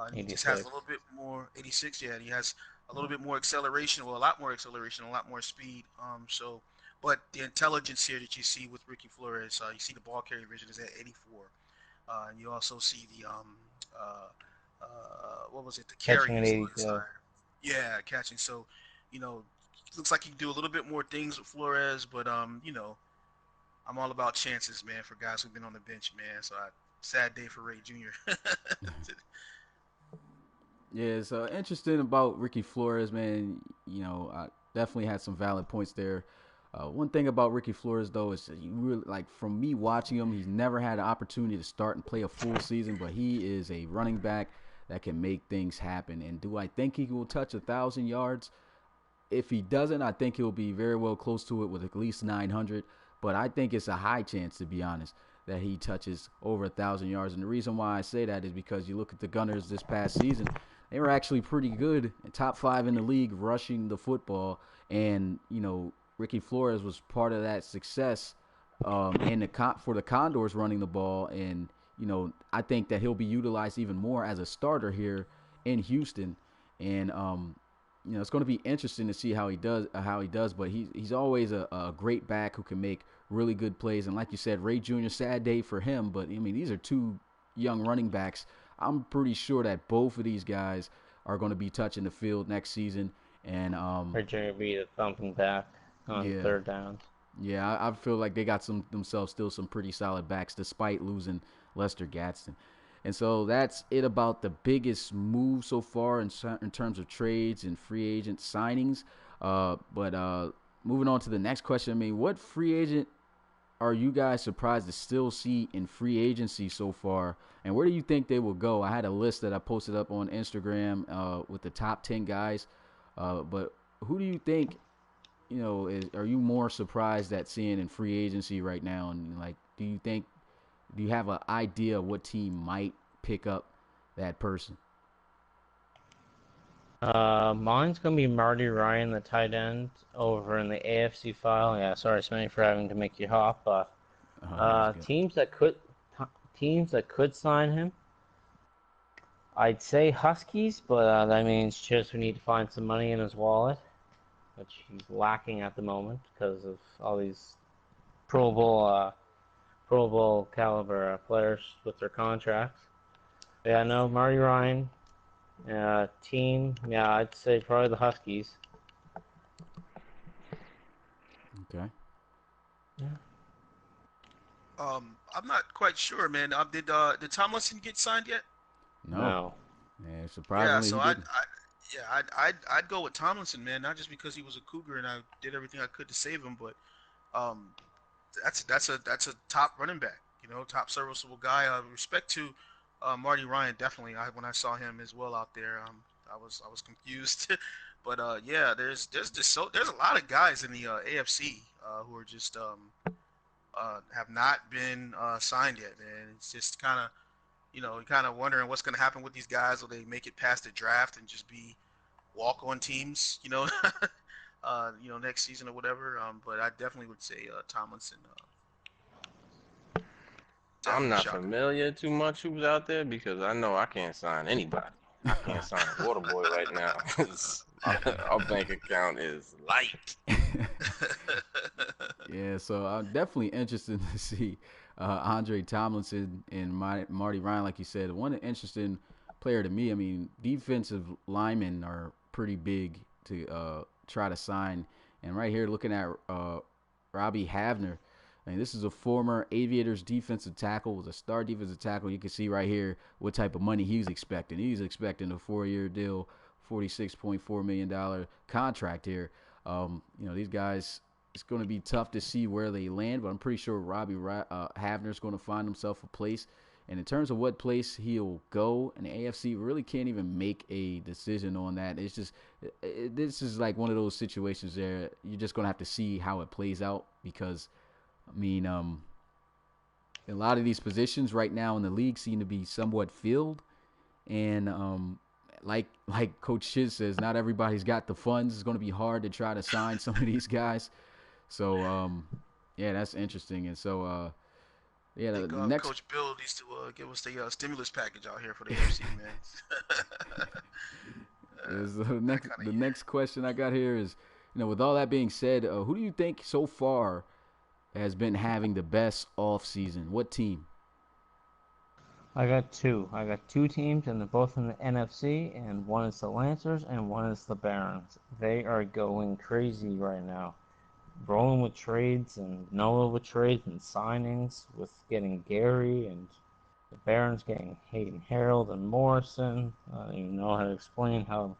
And he just has a 86. little bit more 86. Yeah, and he has a little bit more acceleration. Well, a lot more acceleration, a lot more speed. But the intelligence here that you see with Ricky Flores, you see the ball carry vision is at 84. And you also see the what was it? The Catching carry at is a little 82. higher. Yeah, catching. So, you know, looks like he can do a little bit more things with Flores, but I'm all about chances, man, for guys who've been on the bench, man. So, sad day for Ray Jr. Yeah, it's interesting about Ricky Flores, man. I definitely had some valid points there. One thing about Ricky Flores, though, is that you really like from me watching him, he's never had an opportunity to start and play a full season, but he is a running back that can make things happen. And do I think he will touch 1,000 yards? If he doesn't, I think he'll be very well close to it with at least 900. But I think it's a high chance, to be honest, that he touches over 1,000 yards. And the reason why I say that is because you look at the Gunners this past season; they were actually pretty good, top five in the league rushing the football. And Ricky Flores was part of that success for the Condors running the ball. And I think that he'll be utilized even more as a starter here in Houston. And it's going to be interesting to see how he does. But he's always a great back who can make really good plays. And like you said, Ray Jr. sad day for him. But I mean, these are two young running backs. I'm pretty sure that both of these guys are going to be touching the field next season. And Virginia be the thumping back on yeah, third downs. yeah, I feel like they got themselves still some pretty solid backs despite losing Lester Gadsden. And so that's it about the biggest move so far in terms of trades and free agent signings. But moving on to the next question, I mean, what free agent are you guys surprised to still see in free agency so far? And where do you think they will go? I had a list that I posted up on Instagram with the top 10 guys. But who do you think, are you more surprised at seeing in free agency right now? And like, do you have an idea of what team might pick up that person? Mine's gonna be Marty Ryan, the tight end, over in the AFC file. Yeah, sorry, Smitty, for having to make you hop. But That's good. teams that could sign him, I'd say Huskies, but that means just we need to find some money in his wallet, which he's lacking at the moment because of all these Pro Bowl caliber players with their contracts. But yeah, no, Marty Ryan. Team, yeah, I'd say probably the Huskies. Okay. Yeah. I'm not quite sure, man. Did Tomlinson get signed yet? No. No. Yeah, Yeah, surprisingly, so he didn't. I'd go with Tomlinson, man. Not just because he was a Cougar and I did everything I could to save him, but um, that's a top running back, top serviceable guy. Respect to Marty Ryan, definitely. When I saw him as well out there, I was confused, but yeah, there's a lot of guys in the AFC who are just have not been signed yet, man. It's just kind of wondering what's going to happen with these guys. Will they make it past the draft and just be walk-on teams, next season or whatever? But I definitely would say Tomlinson. I'm Definitely a not shocker. familiar too much who's out there because I know I can't sign anybody. I can't sign a water boy right now because our bank account is light. Yeah, so I'm definitely interested to see Andre Tomlinson and Marty Ryan, like you said. One interesting player to me. I mean, defensive linemen are pretty big to try to sign. And right here, looking at Robbie Havner. I mean, this is a former Aviators defensive tackle, was a star defensive tackle. You can see right here what type of money he's expecting. He's expecting a 4-year deal, $46.4 million contract here. These guys it's going to be tough to see where they land, but I'm pretty sure Robbie Havner's going to find himself a place. And in terms of what place he'll go, and the AFC really can't even make a decision on that. It's just this is like one of those situations there you're just going to have to see how it plays out because, I mean, a lot of these positions right now in the league seem to be somewhat filled, and like Coach Shiz says, not everybody's got the funds. It's going to be hard to try to sign some of these guys. So yeah, that's interesting. And so yeah, I the think next Coach Bill needs to give us the stimulus package out here for the AFC, man. is the That next kind of the year. next question I got here is, with all that being said, who do you think so far has been having the best off season? What team? I got two. I got two teams, and they're both in the NFC, and one is the Lancers, and one is the Barons. They are going crazy right now. Rolling with trades and Noah with trades and signings with getting Gary and the Barons getting Hayden Harold and Morrison. I don't even know how to explain how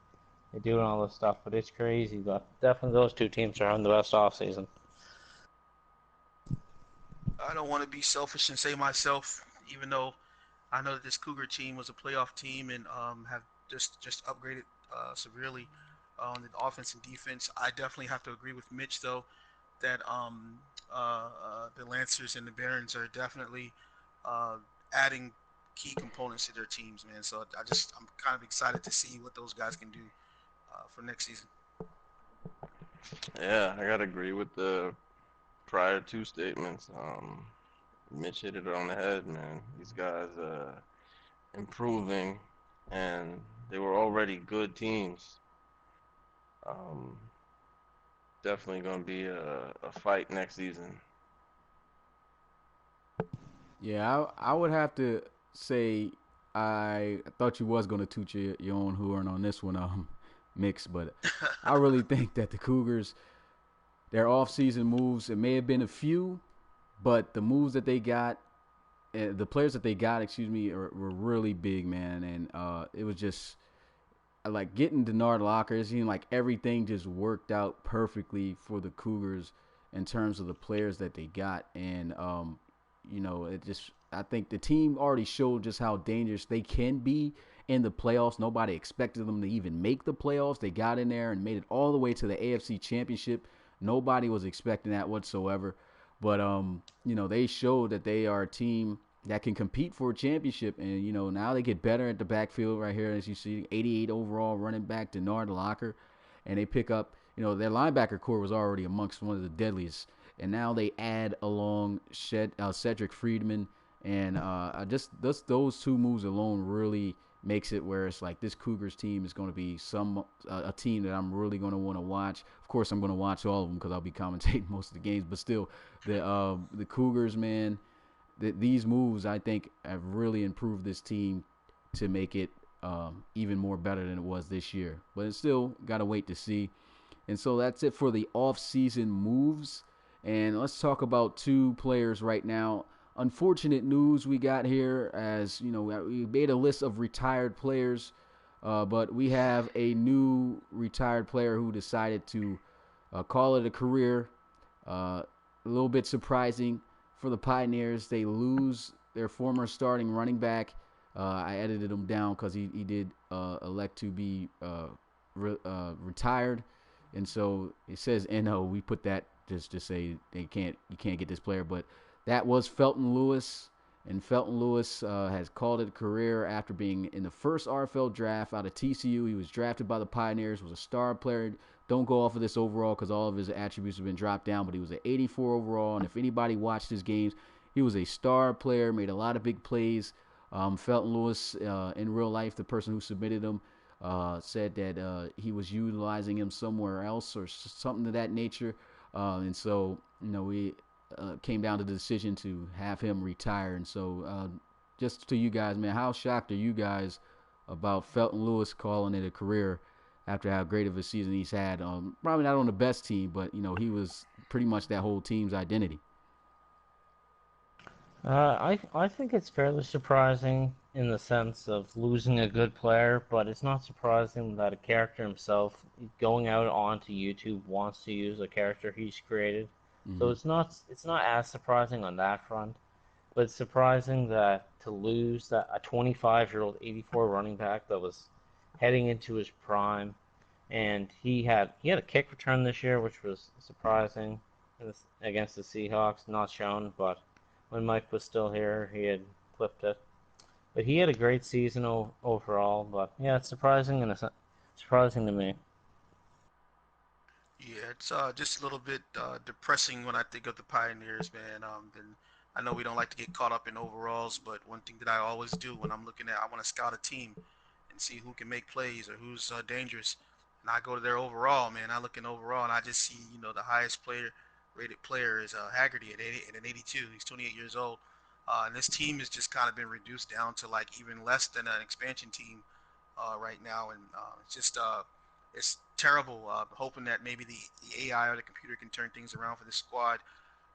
they do all this stuff, but it's crazy. But definitely those two teams are having the best offseason. I don't want to be selfish and say myself, even though I know that this Cougar team was a playoff team and have just upgraded severely on the offense and defense. I definitely have to agree with Mitch though that the Lancers and the Barons are definitely uh, adding key components to their teams, man. So I'm kind of excited to see what those guys can do for next season. Yeah, I gotta agree with the prior two statements. Mitch hit it on the head, man. These guys improving, and they were already good teams. Um, Definitely gonna be a fight next season. Yeah, I would have to say I thought you was gonna toot your own horn on this one, Mix, but I really think that the Cougars, their off-season moves, it may have been a few, but the moves that they got, the players that they got, excuse me, were really big, man, and it was just like getting Denard Locker. It seemed like everything just worked out perfectly for the Cougars in terms of the players that they got, and it just I think the team already showed just how dangerous they can be in the playoffs. Nobody expected them to even make the playoffs. They got in there and made it all the way to the AFC Championship. Nobody was expecting that whatsoever. But they showed that they are a team that can compete for a championship, and now they get better at the backfield right here, as you see, 88 overall running back Denard Locker, and they pick up. Their linebacker core was already amongst one of the deadliest, and now they add along Cedric Friedman, and just those two moves alone really makes it where it's like this Cougars team is going to be a team that I'm really going to want to watch. Of course, I'm going to watch all of them because I'll be commentating most of the games, but still, the Cougars, man, these moves I think have really improved this team to make it even more better than it was this year. But it's still got to wait to see. And so that's it for the off-season moves. And let's talk about two players right now. Unfortunate news we got here, as we made a list of retired players, but we have a new retired player who decided to call it a career. A little bit surprising for the Pioneers. They lose their former starting running back. I edited him down because he did elect to be retired, and so it says NO. We put that just to say you can't get this player, but that was Felton Lewis, and Felton Lewis has called it a career after being in the first RFL draft out of TCU. He was drafted by the Pioneers, was a star player. Don't go off of this overall because all of his attributes have been dropped down, but he was an 84 overall, and if anybody watched his games, he was a star player, made a lot of big plays. Felton Lewis, in real life, the person who submitted him, said that he was utilizing him somewhere else or something to that nature. And so, we came down to the decision to have him retire. And so, just to you guys, man, how shocked are you guys about Felton Lewis calling it a career after how great of a season he's had? Probably not on the best team, but, he was pretty much that whole team's identity. I think it's fairly surprising, in the sense of losing a good player, but it's not surprising that a character himself going out onto YouTube wants to use a character he's created. So Mm-hmm. it's not as surprising on that front, but it's surprising that to lose that a 25-year-old 84 running back that was heading into his prime, and he had a kick return this year, which was surprising against the Seahawks, not shown, but when Mike was still here, he had clipped it. But he had a great season overall. But yeah, it's surprising and surprising to me. Yeah, it's just a little bit depressing when I think of the Pioneers, man. And I know we don't like to get caught up in overalls, but one thing that I always do when I'm looking at, I want to scout a team and see who can make plays or who's dangerous. And I go to their overall, man. I look in overall and I just see, the highest rated player is Haggerty at an 82. He's 28 years old. And this team has just kind of been reduced down to like even less than an expansion team right now, and it's terrible. Hoping that maybe the AI or the computer can turn things around for this squad,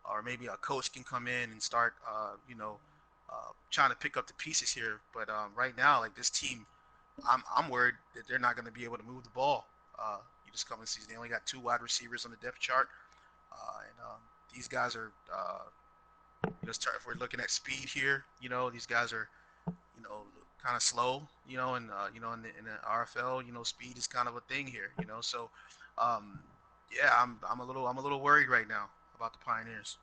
or maybe a coach can come in and start, trying to pick up the pieces here. But right now, like this team, I'm worried that they're not going to be able to move the ball. You just come in the season, they only got 2 wide receivers on the depth chart, and these guys are. If we're looking at speed here, these guys are you know, kind of slow, and in the RFL, speed is kind of a thing here, So, um, yeah, I'm a little worried right now about the Pioneers.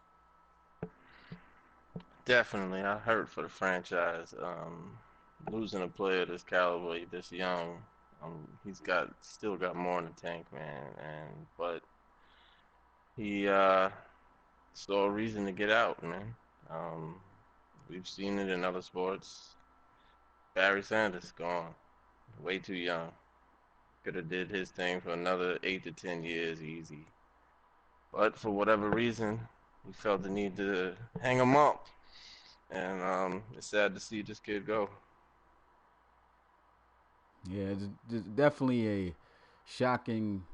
Definitely, I hurt for the franchise. Losing a player this caliber, this young, he's still got more in the tank, man. But he saw a reason to get out, man. Um, we've seen it in other sports. Barry Sanders gone, way too young. Could have did his thing for another 8 to 10 years easy. But for whatever reason, he felt the need to hang him up, and it's sad to see this kid go. Yeah, it's definitely a shocking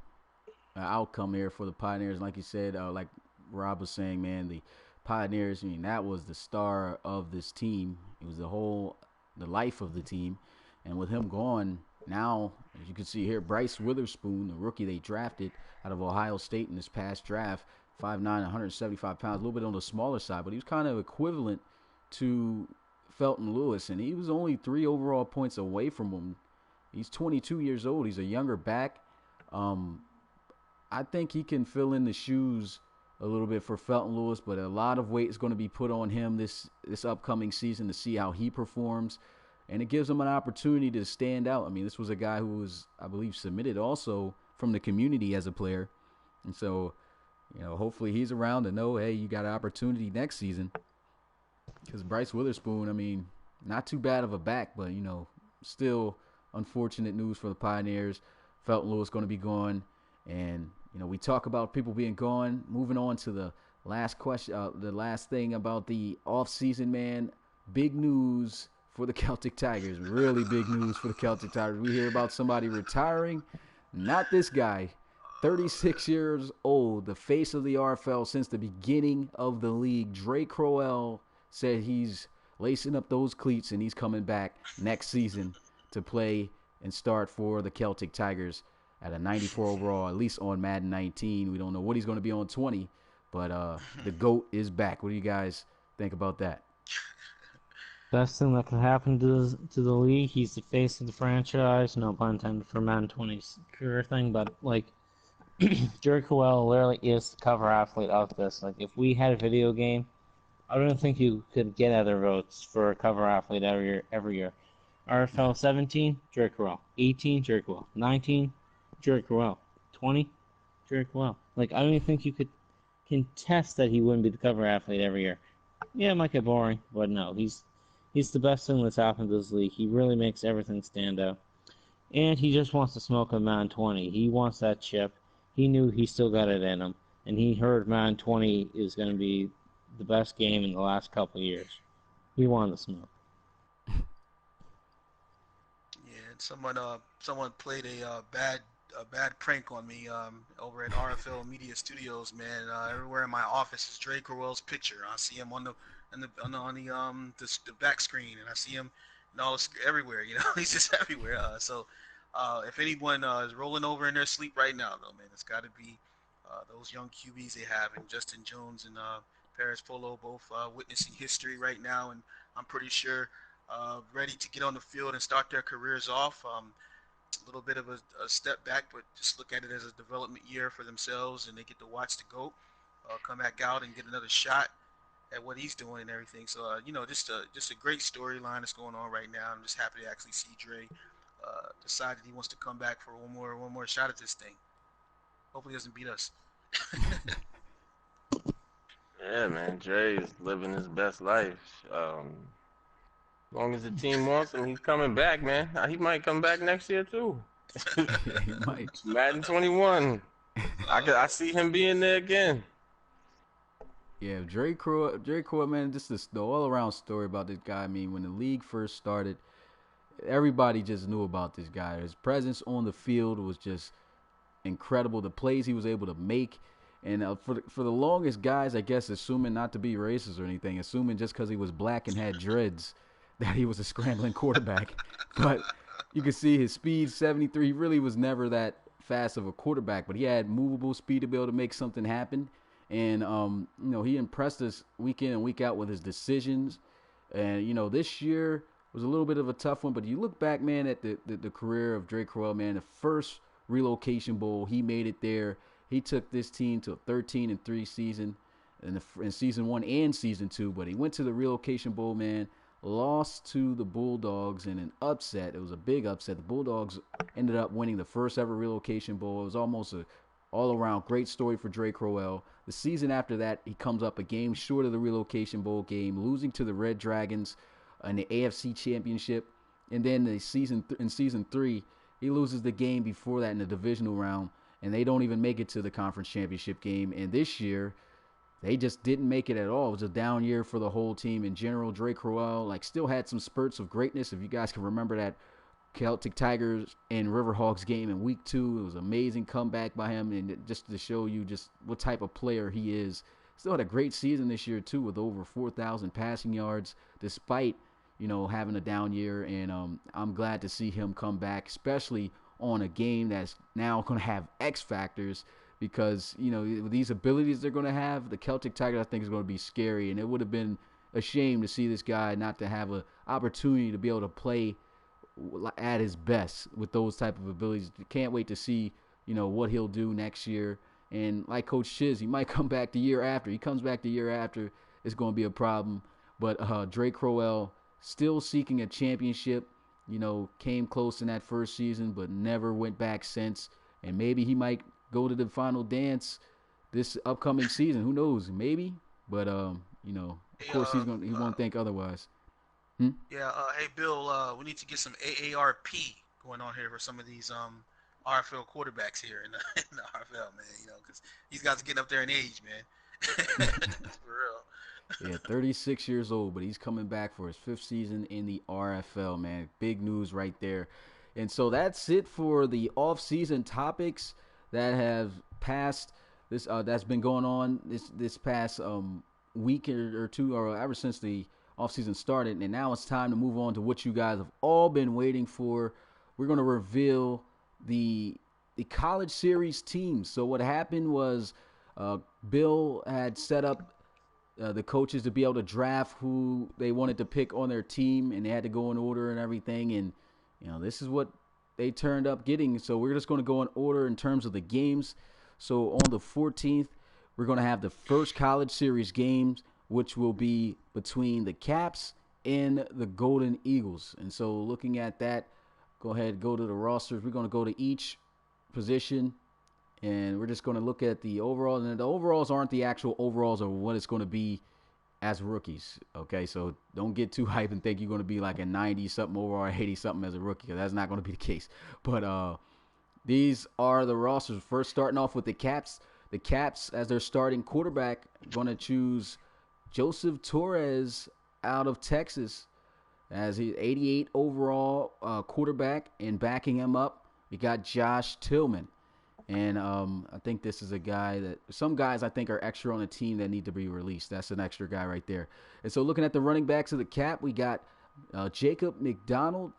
outcome here for the Pioneers. Like you said, like Rob was saying, man, the Pioneers. I mean, that was the star of this team. It was the life of the team, and with him gone, now as you can see here, Bryce Witherspoon, the rookie they drafted out of Ohio State in this past draft, 5'9", 175 pounds, a little bit on the smaller side, but he was kind of equivalent to Felton Lewis, and he was only 3 overall points away from him. He's 22 years old. He's a younger back. Um, I think he can fill in the shoes a little bit for Felton Lewis, but a lot of weight is going to be put on him this upcoming season to see how he performs, and it gives him an opportunity to stand out. I mean, this was a guy who was, I believe, submitted also from the community as a player, and so hopefully he's around to know, hey, you got an opportunity next season. Because Bryce Witherspoon, I mean, not too bad of a back, but still unfortunate news for the Pioneers. Felton Lewis going to be gone, and we talk about people being gone. Moving on to the last question, the last thing about the offseason, man. Big news for the Celtic Tigers. Really big news for the Celtic Tigers. We hear about somebody retiring. Not this guy. 36 years old, the face of the RFL since the beginning of the league. Dre Crowell said he's lacing up those cleats and he's coming back next season to play and start for the Celtic Tigers at a 94 overall, at least on Madden 19. We don't know what he's going to be on 20, but the GOAT is back. What do you guys think about that? Best thing that could happen to the league. He's the face of the franchise. No pun intended for Madden 20's career thing, but like Jerry Cowell literally is the cover athlete of this. Like if we had a video game, I don't think you could get other votes for a cover athlete every year. RFL 17, Jerry Cowell. 18, Jerry Cowell. 19, Jerry Cowell. 20, Jerry Cowell. Like I don't even think you could contest that he wouldn't be the cover athlete every year. Yeah, it might get boring, but no, he's the best thing that's happened to this league. He really makes everything stand out. And he just wants to smoke a Madden 20. He wants that chip. He knew he still got it in him. And he heard Madden 20 is going to be the best game in the last couple of years. He wanted the smoke. Yeah, and someone played a bad prank on me over at RFL Media Studios, man. Everywhere in my office is Dre Crowell's picture. I see him on the back screen, and I see him No, it's everywhere. He's just everywhere. If anyone is rolling over in their sleep right now, though, man, it's got to be those young QBs they have, and Justin Jones and Paris Polo both witnessing history right now, and I'm pretty sure ready to get on the field and start their careers off. A little bit of a step back, but just look at it as a development year for themselves, and they get to watch the GOAT come back out and get another shot at what he's doing and everything. So, just a great storyline that's going on right now. I'm just happy to actually see Dre decide that he wants to come back for one more shot at this thing. Hopefully, he doesn't beat us. Yeah, man, Dre is living his best life. As long as the team wants him, he's coming back, man. He might come back next year too. He might. Madden 21. I see him being there again. Yeah, Drake Crowell, man, just the all-around story about this guy. I mean, when the league first started, everybody just knew about this guy. His presence on the field was just incredible. The plays he was able to make. And for the longest, guys, I guess, assuming not to be racist or anything, assuming just because he was black and had dreads that he was a scrambling quarterback. But you can see his speed, 73. He really was never that fast of a quarterback, but he had movable speed to be able to make something happen. And, he impressed us week in and week out with his decisions. And, this year was a little bit of a tough one. But you look back, man, at the career of Drake Crowell, man, the first Relocation Bowl, he made it there. He took this team to a 13-3 season in season 1 and season 2. But he went to the Relocation Bowl, man, lost to the Bulldogs in an upset. It was a big upset. The Bulldogs ended up winning the first ever Relocation Bowl. It was almost a all-around great story for Drake Crowell. The season after that, he comes up a game short of the Relocation Bowl game, losing to the Red Dragons in the AFC Championship. And then in season 3, he loses the game before that in the divisional round, and they don't even make it to the conference championship game. And this year, they just didn't make it at all. It was a down year for the whole team in general. Drake Crowell, still had some spurts of greatness. If you guys can remember that Celtic Tigers and Riverhawks game in week 2. It was an amazing comeback by him, and just to show you just what type of player he is. Still had a great season this year too, with over 4,000 passing yards, despite having a down year. And I'm glad to see him come back, especially on a game that's now going to have X factors, because with these abilities they're going to have, the Celtic Tigers I think is going to be scary, and it would have been a shame to see this guy not to have an opportunity to be able to play at his best with those type of abilities. Can't wait to see what he'll do next year. And like Coach Shiz, he might come back the year after. He comes back the year after, it's going to be a problem. But Drake Crowell still seeking a championship. Came close in that first season, but never went back since. And maybe he might go to the final dance this upcoming season. Who knows? Maybe. But of course he won't think otherwise. Yeah, hey Bill, we need to get some AARP going on here for some of these RFL quarterbacks here in the RFL, man. Because these guys are getting up there in age, man. For real. Yeah, 36 years old, but he's coming back for his 5th season in the RFL, man. Big news right there. And so that's it for the off-season topics that have passed. That's been going on this past week or two, or ever since the offseason started. And now it's time to move on to what you guys have all been waiting for. We're going to reveal the college series teams. So what happened was Bill had set up the coaches to be able to draft who they wanted to pick on their team, and they had to go in order and everything. And this is what they turned up getting. So we're just going to go in order in terms of the games. So on the 14th, we're going to have the first college series games, which will be between the Caps and the Golden Eagles. And so looking at that, go ahead, go to the rosters. We're going to go to each position, and we're just going to look at the overalls. And the overalls aren't the actual overalls of what it's going to be as rookies. Okay, so don't get too hyped and think you're going to be like a 90-something overall or 80-something as a rookie, because that's not going to be the case. But these are the rosters. First, starting off with the Caps. The Caps, as their starting quarterback, going to choose Joseph Torres out of Texas as he 88 overall quarterback, and backing him up, you got Josh Tillman. And I think this is a guy that some guys I think are extra on the team that need to be released. That's an extra guy right there. And so looking at the running backs of the Cap, we got Jacob McDonald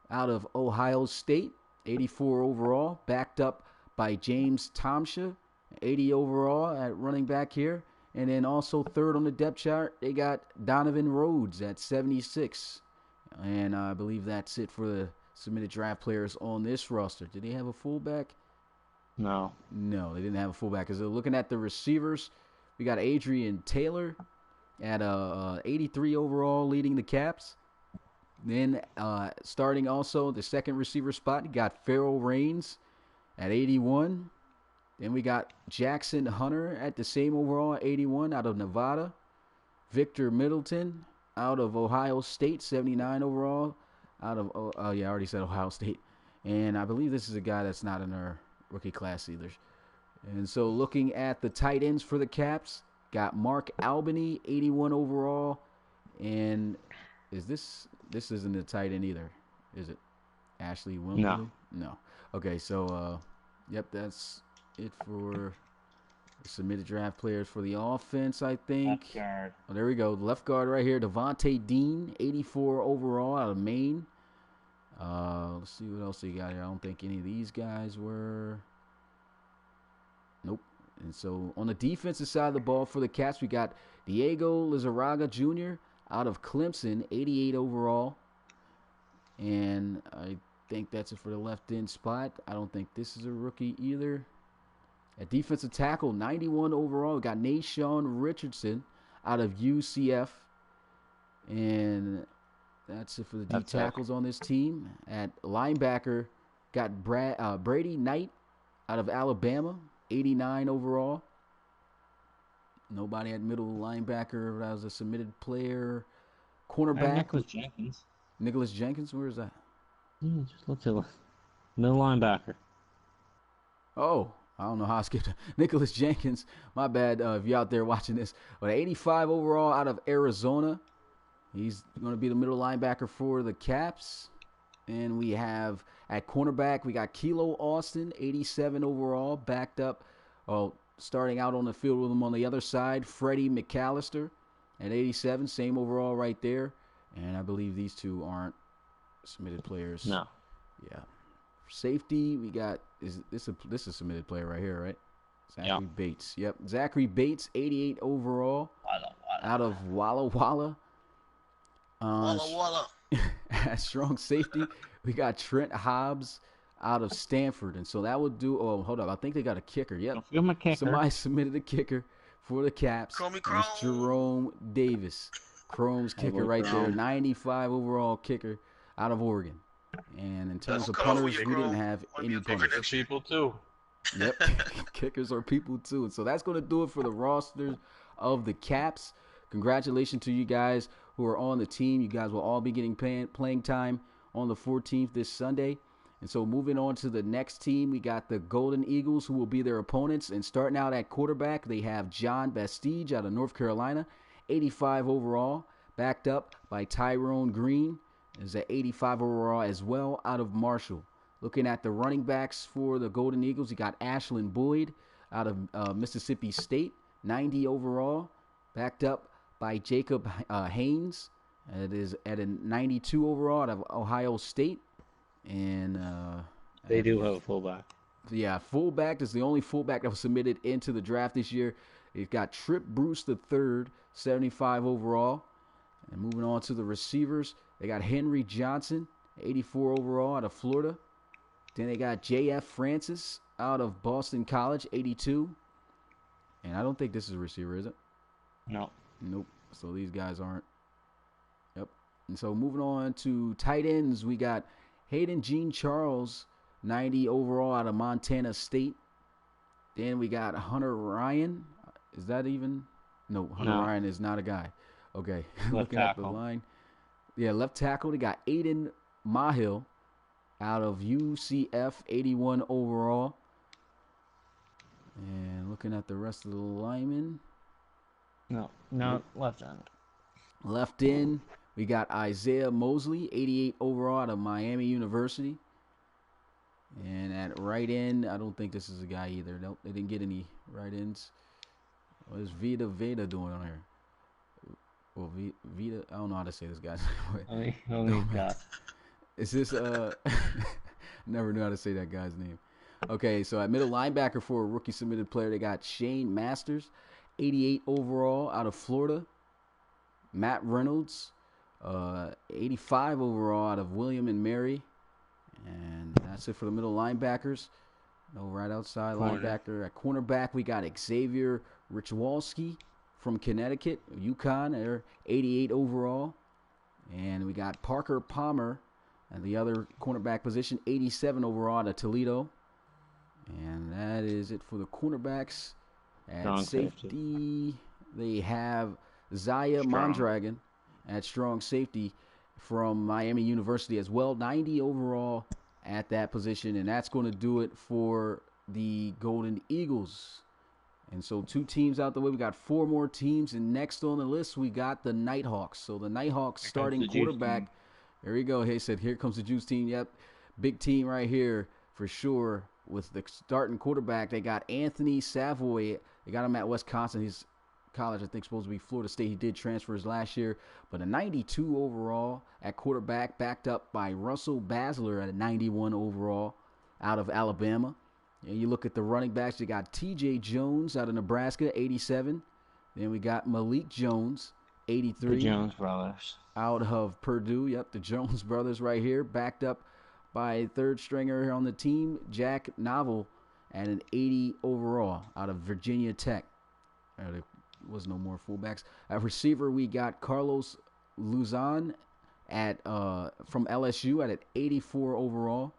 out of Ohio State, 84 overall, backed up by James Tomsha, 80 overall at running back here. And then also third on the depth chart, they got Donovan Rhodes at 76. And I believe that's it for the submitted draft players on this roster. Did they have a fullback? No. No, they didn't have a fullback. Because they're looking at the receivers, we got Adrian Taylor at 83 overall leading the Caps. Then starting also the second receiver spot, you got Farrell Rains at 81. Then we got Jackson Hunter at the same overall, 81 out of Nevada. Victor Middleton out of Ohio State, 79 overall. Out of I already said Ohio State. And I believe this is a guy that's not in our rookie class either. And so looking at the tight ends for the Caps, got Mark Albany, 81 overall. And is this isn't a tight end either, is it? Ashley Wimbley? No. Okay, so yep, that's it for the submitted draft players for the offense, I think. Left guard. Oh, there we go. Left guard right here. Devontae Dean, 84 overall out of Maine. Let's see what else he got here. I don't think any of these guys were. Nope. And so on the defensive side of the ball for the Cats, we got Diego Lizarraga Jr. out of Clemson, 88 overall. And I think that's it for the left end spot. I don't think this is a rookie either. At defensive tackle, 91 overall, we got Nashawn Richardson out of UCF. And that's it for the D tackles on this team. At linebacker, got Brady Knight out of Alabama, 89 overall. Nobody at middle linebacker. That was a submitted player. Cornerback. Nicholas Jenkins, where is that? Just look to middle linebacker. Oh, I don't know how I skipped Nicholas Jenkins. My bad if you're out there watching this. But 85 overall out of Arizona. He's going to be the middle linebacker for the Caps. And we have at cornerback, we got Kilo Austin, 87 overall, backed up. Starting out on the field with him on the other side, Freddie McAllister at 87, same overall right there. And I believe these two aren't submitted players. No. Yeah. Safety, we got this is a submitted player right here, right? Zachary Bates. Yep. Zachary Bates, 88 overall. Out of Walla Walla. Walla Walla. At strong safety, we got Trent Hobbs out of Stanford. And so that would do hold up. I think they got a kicker. Yep. My kicker. Somebody submitted a kicker for the Caps. It's Jerome Davis. Chrome's kicker right there. 95 overall kicker out of Oregon. And in terms of punters, we didn't have any punters. Kickers are people too. Yep. Kickers are people too. And so that's going to do it for the rosters of the Caps. Congratulations to you guys who are on the team. You guys will all be getting playing time on the 14th this Sunday. And so moving on to the next team, we got the Golden Eagles, who will be their opponents. And starting out at quarterback, they have John Bastige out of North Carolina, 85 overall, backed up by Tyrone Green, is at 85 overall as well, out of Marshall. Looking at the running backs for the Golden Eagles, you got Ashlyn Boyd out of Mississippi State, 90 overall, backed up by Jacob Haynes. It is at a 92 overall out of Ohio State. And they do have a fullback. Yeah, fullback is the only fullback that was submitted into the draft this year. They've got Trip Bruce III, 75 overall. And moving on to the receivers, they got Henry Johnson, 84 overall out of Florida. Then they got J.F. Francis out of Boston College, 82. And I don't think this is a receiver, is it? No. Nope. So these guys aren't. Yep. And so moving on to tight ends, we got Hayden Jean Charles, 90 overall out of Montana State. Then we got Hunter Ryan. Is that even? No, Hunter Ryan is not a guy. Okay. Looking at the line. Yeah, left tackle. They got Aiden Mahill out of UCF, 81 overall. And looking at the rest of the linemen. No, left end. Left in, we got Isaiah Mosley, 88 overall out of Miami University. And at right end, I don't think this is a guy either. Nope, they didn't get any right ends. What is Vita doing on here? Well, Vita. I don't know how to say this guy's Only name. got. Is this never knew how to say that guy's name. Okay, so at middle linebacker for a rookie submitted player, they got Shane Masters, 88 overall out of Florida. Matt Reynolds, 85 overall out of William and Mary. And that's it for the middle linebackers. No right outside linebacker. At cornerback, we got Xavier Richwalski from Connecticut, UConn, they're 88 overall. And we got Parker Palmer at the other cornerback position, 87 overall out of Toledo. And that is it for the cornerbacks. At Strong safety, they have Zaya Mondragon at strong safety from Miami University as well, 90 overall at that position. And that's going to do it for the Golden Eagles. And so 2 teams out the way. We got 4 more teams. And next on the list, we got the Nighthawks. So the Nighthawks starting quarterback. There you go. He said, here comes the juice team. Yep. Big team right here for sure. With the starting quarterback, they got Anthony Savoy. They got him at Wisconsin. His college, I think, supposed to be Florida State. He did transfer his last year. But a 92 overall at quarterback, backed up by Russell Basler at a 91 overall out of Alabama. And you look at the running backs, you got T.J. Jones out of Nebraska, 87. Then we got Malik Jones, 83. The Jones brothers. Out of Purdue. Yep, the Jones brothers right here, backed up by third stringer here on the team, Jack Novel, at an 80 overall out of Virginia Tech. There was no more fullbacks. At receiver, we got Carlos Luzon from LSU at an 84 overall.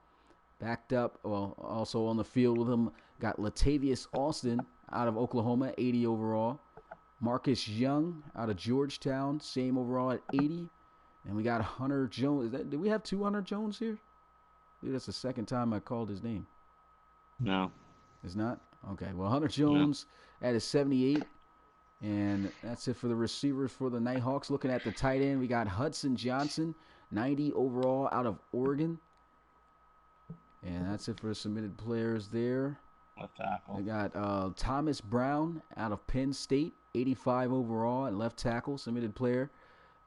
Backed up, well, also on the field with him, got Latavius Austin out of Oklahoma, 80 overall. Marcus Young out of Georgetown, same overall at 80. And we got Hunter Jones. Did we have 2 Hunter Jones here? I think that's the second time I called his name. No. It's not? Okay. Well, Hunter Jones at his 78. And that's it for the receivers for the Nighthawks. Looking at the tight end, we got Hudson Johnson, 90 overall out of Oregon. And that's it for the submitted players there. Left tackle. We got Thomas Brown out of Penn State, 85 overall at left tackle, submitted player.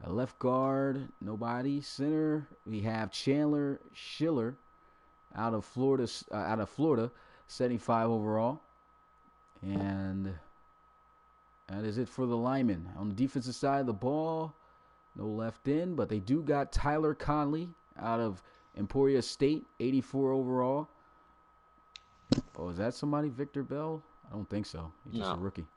Left guard, nobody. Center, we have Chandler Schiller out of Florida, 75 overall. And that is it for the linemen. On the defensive side of the ball, no left end, but they do got Tyler Conley out of Emporia State, 84 overall. Oh, is that somebody? Victor Bell? I don't think so. He's just a rookie.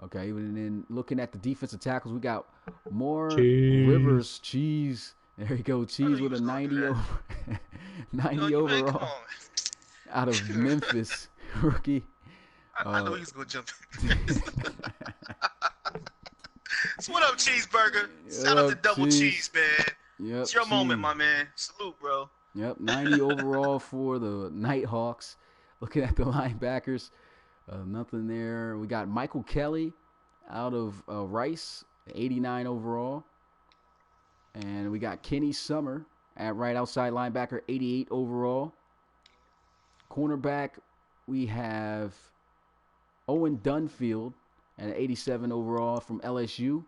Okay, and then looking at the defensive tackles, we got Rivers, Cheese. There you go, Cheese with a 90 overall out of Memphis, rookie. I know he's going to jump in. So what up, Cheeseburger? Shout out to Double Cheese, man. Yep, it's your moment, my man. Salute, bro. Yep, 90 overall for the Nighthawks. Looking at the linebackers, nothing there. We got Michael Kelly out of Rice, 89 overall. And we got Kenny Summer at right outside linebacker, 88 overall. Cornerback, we have Owen Dunfield at 87 overall from LSU.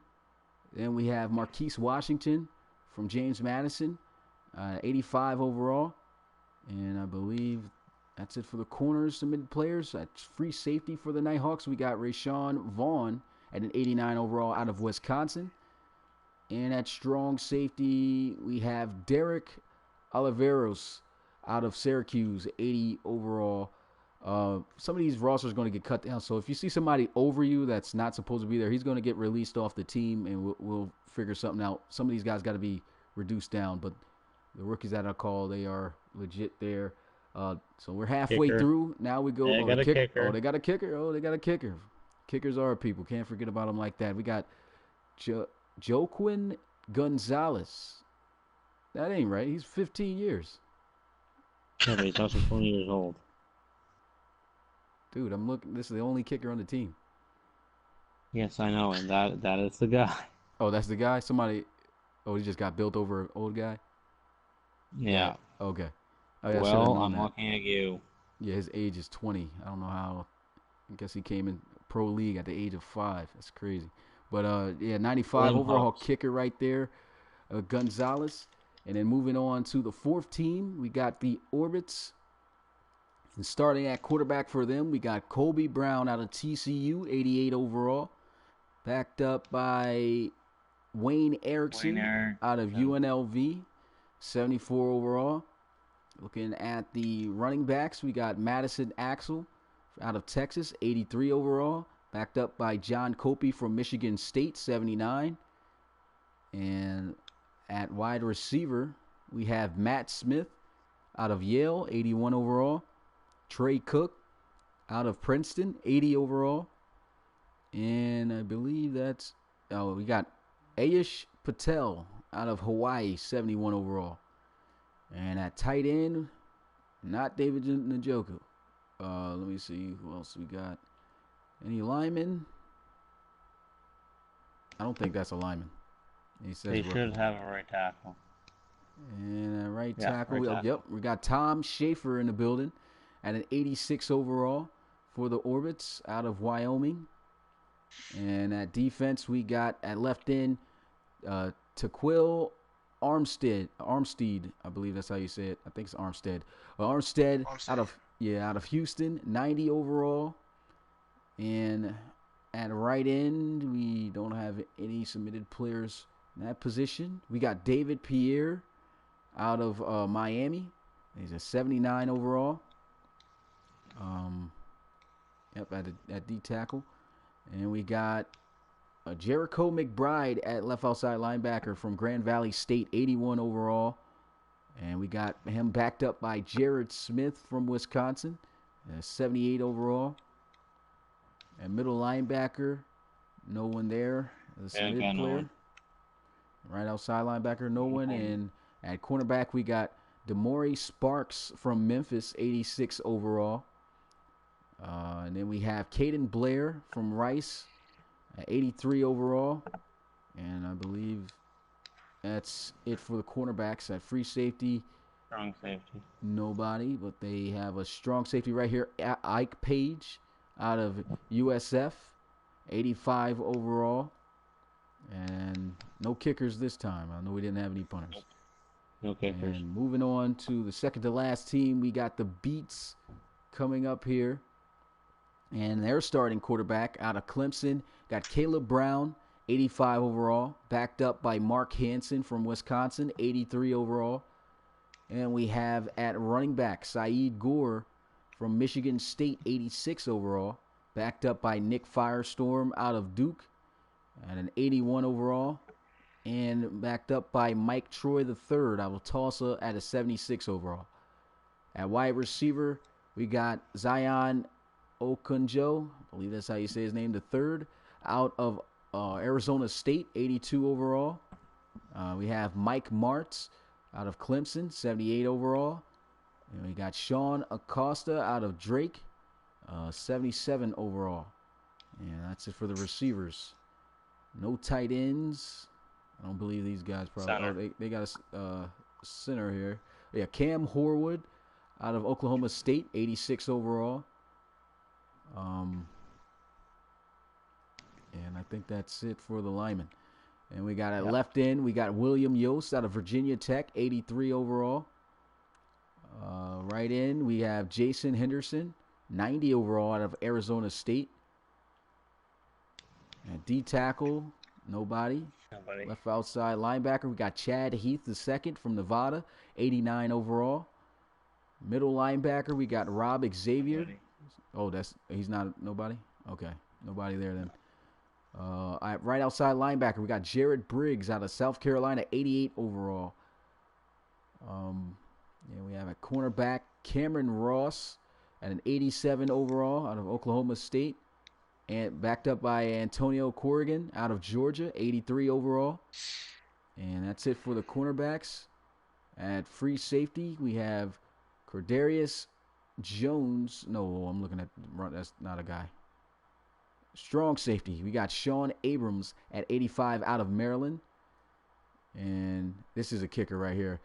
Then we have Marquise Washington from James Madison, 85 overall. And I believe that's it for the corners, submitted players. At free safety for the Nighthawks, we got Rashawn Vaughn at an 89 overall out of Wisconsin. And at strong safety, we have Derek Oliveros out of Syracuse, 80 overall. Some of these rosters are going to get cut down. So if you see somebody over you that's not supposed to be there, he's going to get released off the team, and we'll figure something out. Some of these guys got to be reduced down, but the rookies that I call, they are legit there. So we're halfway through. Now we go. They got a kicker. Oh, they got a kicker. Oh, they got a kicker. Kickers are people. Can't forget about them like that. We got Joaquin Gonzalez. That ain't right. He's 15 years. Yeah, but he's also 20 years old. Dude, I'm looking. This is the only kicker on the team. Yes, I know, and that is the guy. Oh, that's the guy? Somebody. Oh, he just got built over an old guy? Yeah. Okay. Oh, yeah, well, I'm looking at you. Yeah, his age is 20. I don't know how. I guess he came in pro league at the age of 5. That's crazy. But, 95 Slim overall hopes. kicker right there, Gonzalez. And then moving on to the fourth team, we got the Orbits. And starting at quarterback for them, we got Colby Brown out of TCU, 88 overall. Backed up by Wayne Erickson out of UNLV, 74 overall. Looking at the running backs, we got Madison Axel out of Texas, 83 overall. Backed up by John Copey from Michigan State, 79. And at wide receiver, we have Matt Smith out of Yale, 81 overall. Trey Cook out of Princeton, 80 overall. And I believe we got Ayush Patel out of Hawaii, 71 overall. And at tight end, not David Njoku. Let me see who else we got. Any linemen? I don't think that's a lineman. He says they should have a right tackle. And at right Yeah, tackle, right tackle. Yep, we got Tom Schaefer in the building at an 86 overall for the Orbits out of Wyoming. And at defense, we got at left end, Taquil Armstead, I believe that's how you say it. I think it's Armstead. Armstead out of Houston, 90 overall. And at right end, we don't have any submitted players in that position. We got David Pierre out of Miami. He's a 79 overall. At D tackle. And we got Jericho McBride at left outside linebacker from Grand Valley State, 81 overall. And we got him backed up by Jared Smith from Wisconsin, 78 overall. And middle linebacker, no one there. The submitted player. Right outside linebacker, no one. And at cornerback, we got Demore Sparks from Memphis, 86 overall. And then we have Caden Blair from Rice at 83 overall. And I believe that's it for the cornerbacks. At free safety, strong safety, nobody, but they have a strong safety right here. Ike Page out of USF, 85 overall. And no kickers this time. I know we didn't have any punters. No kickers. And moving on to the second to last team, we got the Beats coming up here. And their starting quarterback out of Clemson got Caleb Brown, 85 overall, backed up by Mark Hansen from Wisconsin, 83 overall. And we have at running back Saeed Gore from Michigan State, 86 overall, backed up by Nick Firestorm out of Duke at an 81 overall, and backed up by Mike Troy III out of Tulsa at a 76 overall. At wide receiver, we got Zion Okunjo, I believe that's how you say his name, the third, out of Arizona State, 82 overall. We have Mike Martz out of Clemson, 78 overall. And we got Sean Acosta out of Drake, 77 overall. And that's it for the receivers. No tight ends. I don't believe these guys probably. They got a center here. Yeah, Cam Horwood out of Oklahoma State, 86 overall. And I think that's it for the linemen. And we got at left end, we got William Yost out of Virginia Tech, 83 overall. Right end, we have Jason Henderson, 90 overall out of Arizona State. And D tackle, nobody. Left outside linebacker, we got Chad Heath II from Nevada, 89 overall. Middle linebacker, we got Rob Xavier. He's not nobody? Okay, nobody there then. Right outside linebacker, we got Jared Briggs out of South Carolina, 88 overall. We have a cornerback, Cameron Ross at an 87 overall out of Oklahoma State. And backed up by Antonio Corrigan out of Georgia, 83 overall. And that's it for the cornerbacks. At free safety, we have Cordarius Jones. No, I'm looking at, that's not a guy. Strong safety, we got Sean Abrams at 85 out of Maryland. And this is a kicker right here.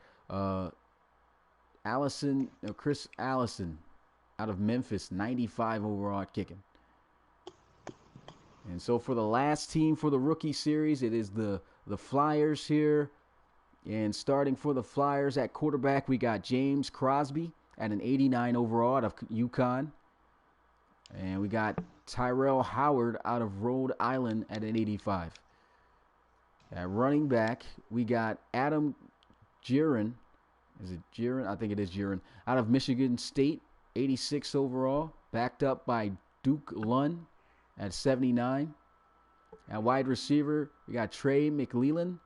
Chris Allison out of Memphis, 95 overall at kicking. And so for the last team for the rookie series, it is the Flyers here. And starting for the Flyers at quarterback, we got James Crosby at an 89 overall out of UConn. And we got Tyrell Howard out of Rhode Island at an 85. At running back, we got Adam Giron. Is it Giron? I think it is Giron. Out of Michigan State, 86 overall. Backed up by Duke Lund at 79. At wide receiver, we got Trey McLellan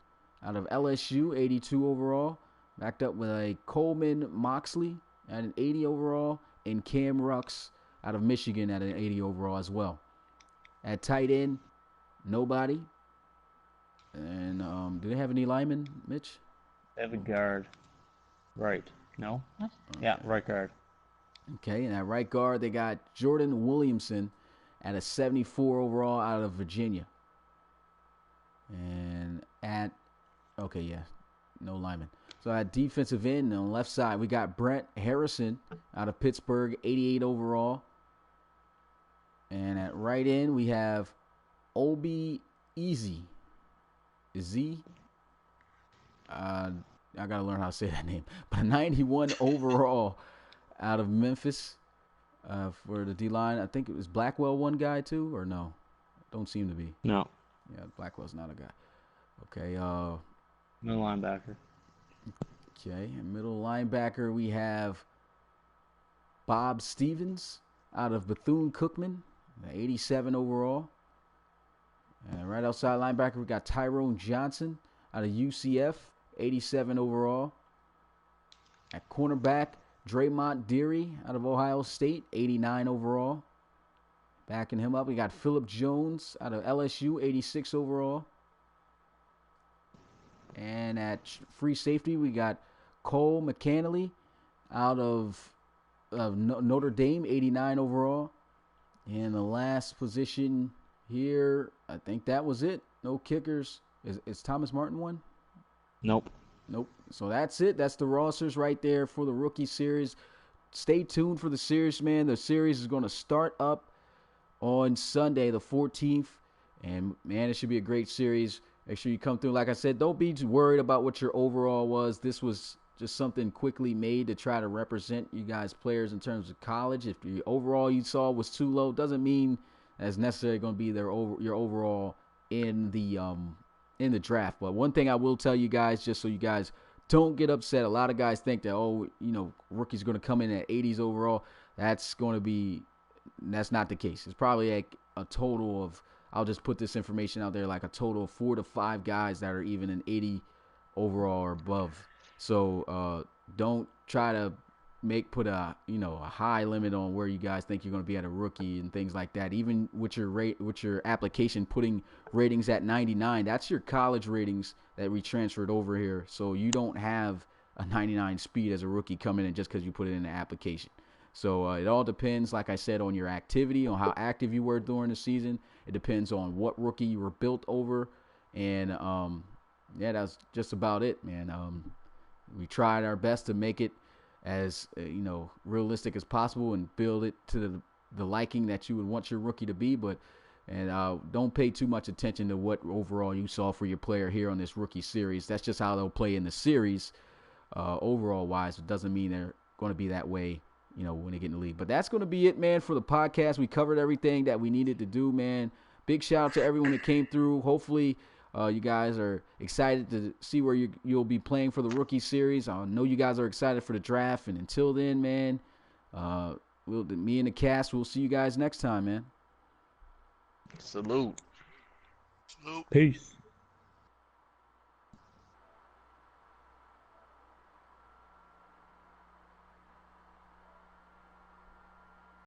out of LSU, 82 overall. Backed up with a Coleman Moxley at an 80 overall. And Cam Rux out of Michigan at an 80 overall as well. At tight end, nobody. And do they have any linemen, Mitch? They have a guard. Right. No? Yeah, right guard. Okay, and at right guard, they got Jordan Williamson at a 74 overall out of Virginia. And no linemen. So at defensive end on the left side, we got Brent Harrison out of Pittsburgh, 88 overall. And at right end, we have Obi Easy. I got to learn how to say that name. But 91 overall out of Memphis for the D-line. I think it was Blackwell one guy too, or no? Don't seem to be. No. Yeah, Blackwell's not a guy. Okay. Middle linebacker. Okay, and middle linebacker we have Bob Stevens out of Bethune-Cookman, 87 overall. And right outside linebacker, we got Tyrone Johnson out of UCF, 87 overall. At cornerback, Draymond Deary out of Ohio State, 89 overall. Backing him up, we got Phillip Jones out of LSU, 86 overall. And at free safety, we got Cole McCannley out of Notre Dame, 89 overall. And the last position here, I think that was it. No kickers. Is Thomas Martin one? Nope. So that's it. That's the rosters right there for the rookie series. Stay tuned for the series, man. The series is going to start up on Sunday, the 14th. And, man, it should be a great series. Make sure you come through. Like I said, don't be worried about what your overall was. This was just something quickly made to try to represent you guys players in terms of college. If the overall you saw was too low, doesn't mean that's necessarily going to be your overall in the draft. But one thing I will tell you guys, just so you guys don't get upset, a lot of guys think that, rookie's going to come in at 80s overall. That's not the case. It's probably like a total of, I'll just put this information out there, like a total of 4 to 5 guys that are even an 80 overall or above. So don't try to put a high limit on where you guys think you're going to be at a rookie and things like that. Even with your application putting ratings at 99, that's your college ratings that we transferred over here. So you don't have a 99 speed as a rookie coming in just because you put it in the application. So it all depends, like I said, on your activity, on how active you were during the season. It depends on what rookie you were built over. And, that's just about it, man. We tried our best to make it as, realistic as possible and build it to the liking that you would want your rookie to be. And don't pay too much attention to what overall you saw for your player here on this rookie series. That's just how they'll play in the series overall-wise. It doesn't mean they're going to be that way when they get in the league. But that's going to be it, man, for the podcast. We covered everything that we needed to do, man. Big shout out to everyone that came through. Hopefully you guys are excited to see where you'll be playing for the rookie series. I know you guys are excited for the draft. And until then, man, me and the cast, we'll see you guys next time, man. Salute. Peace.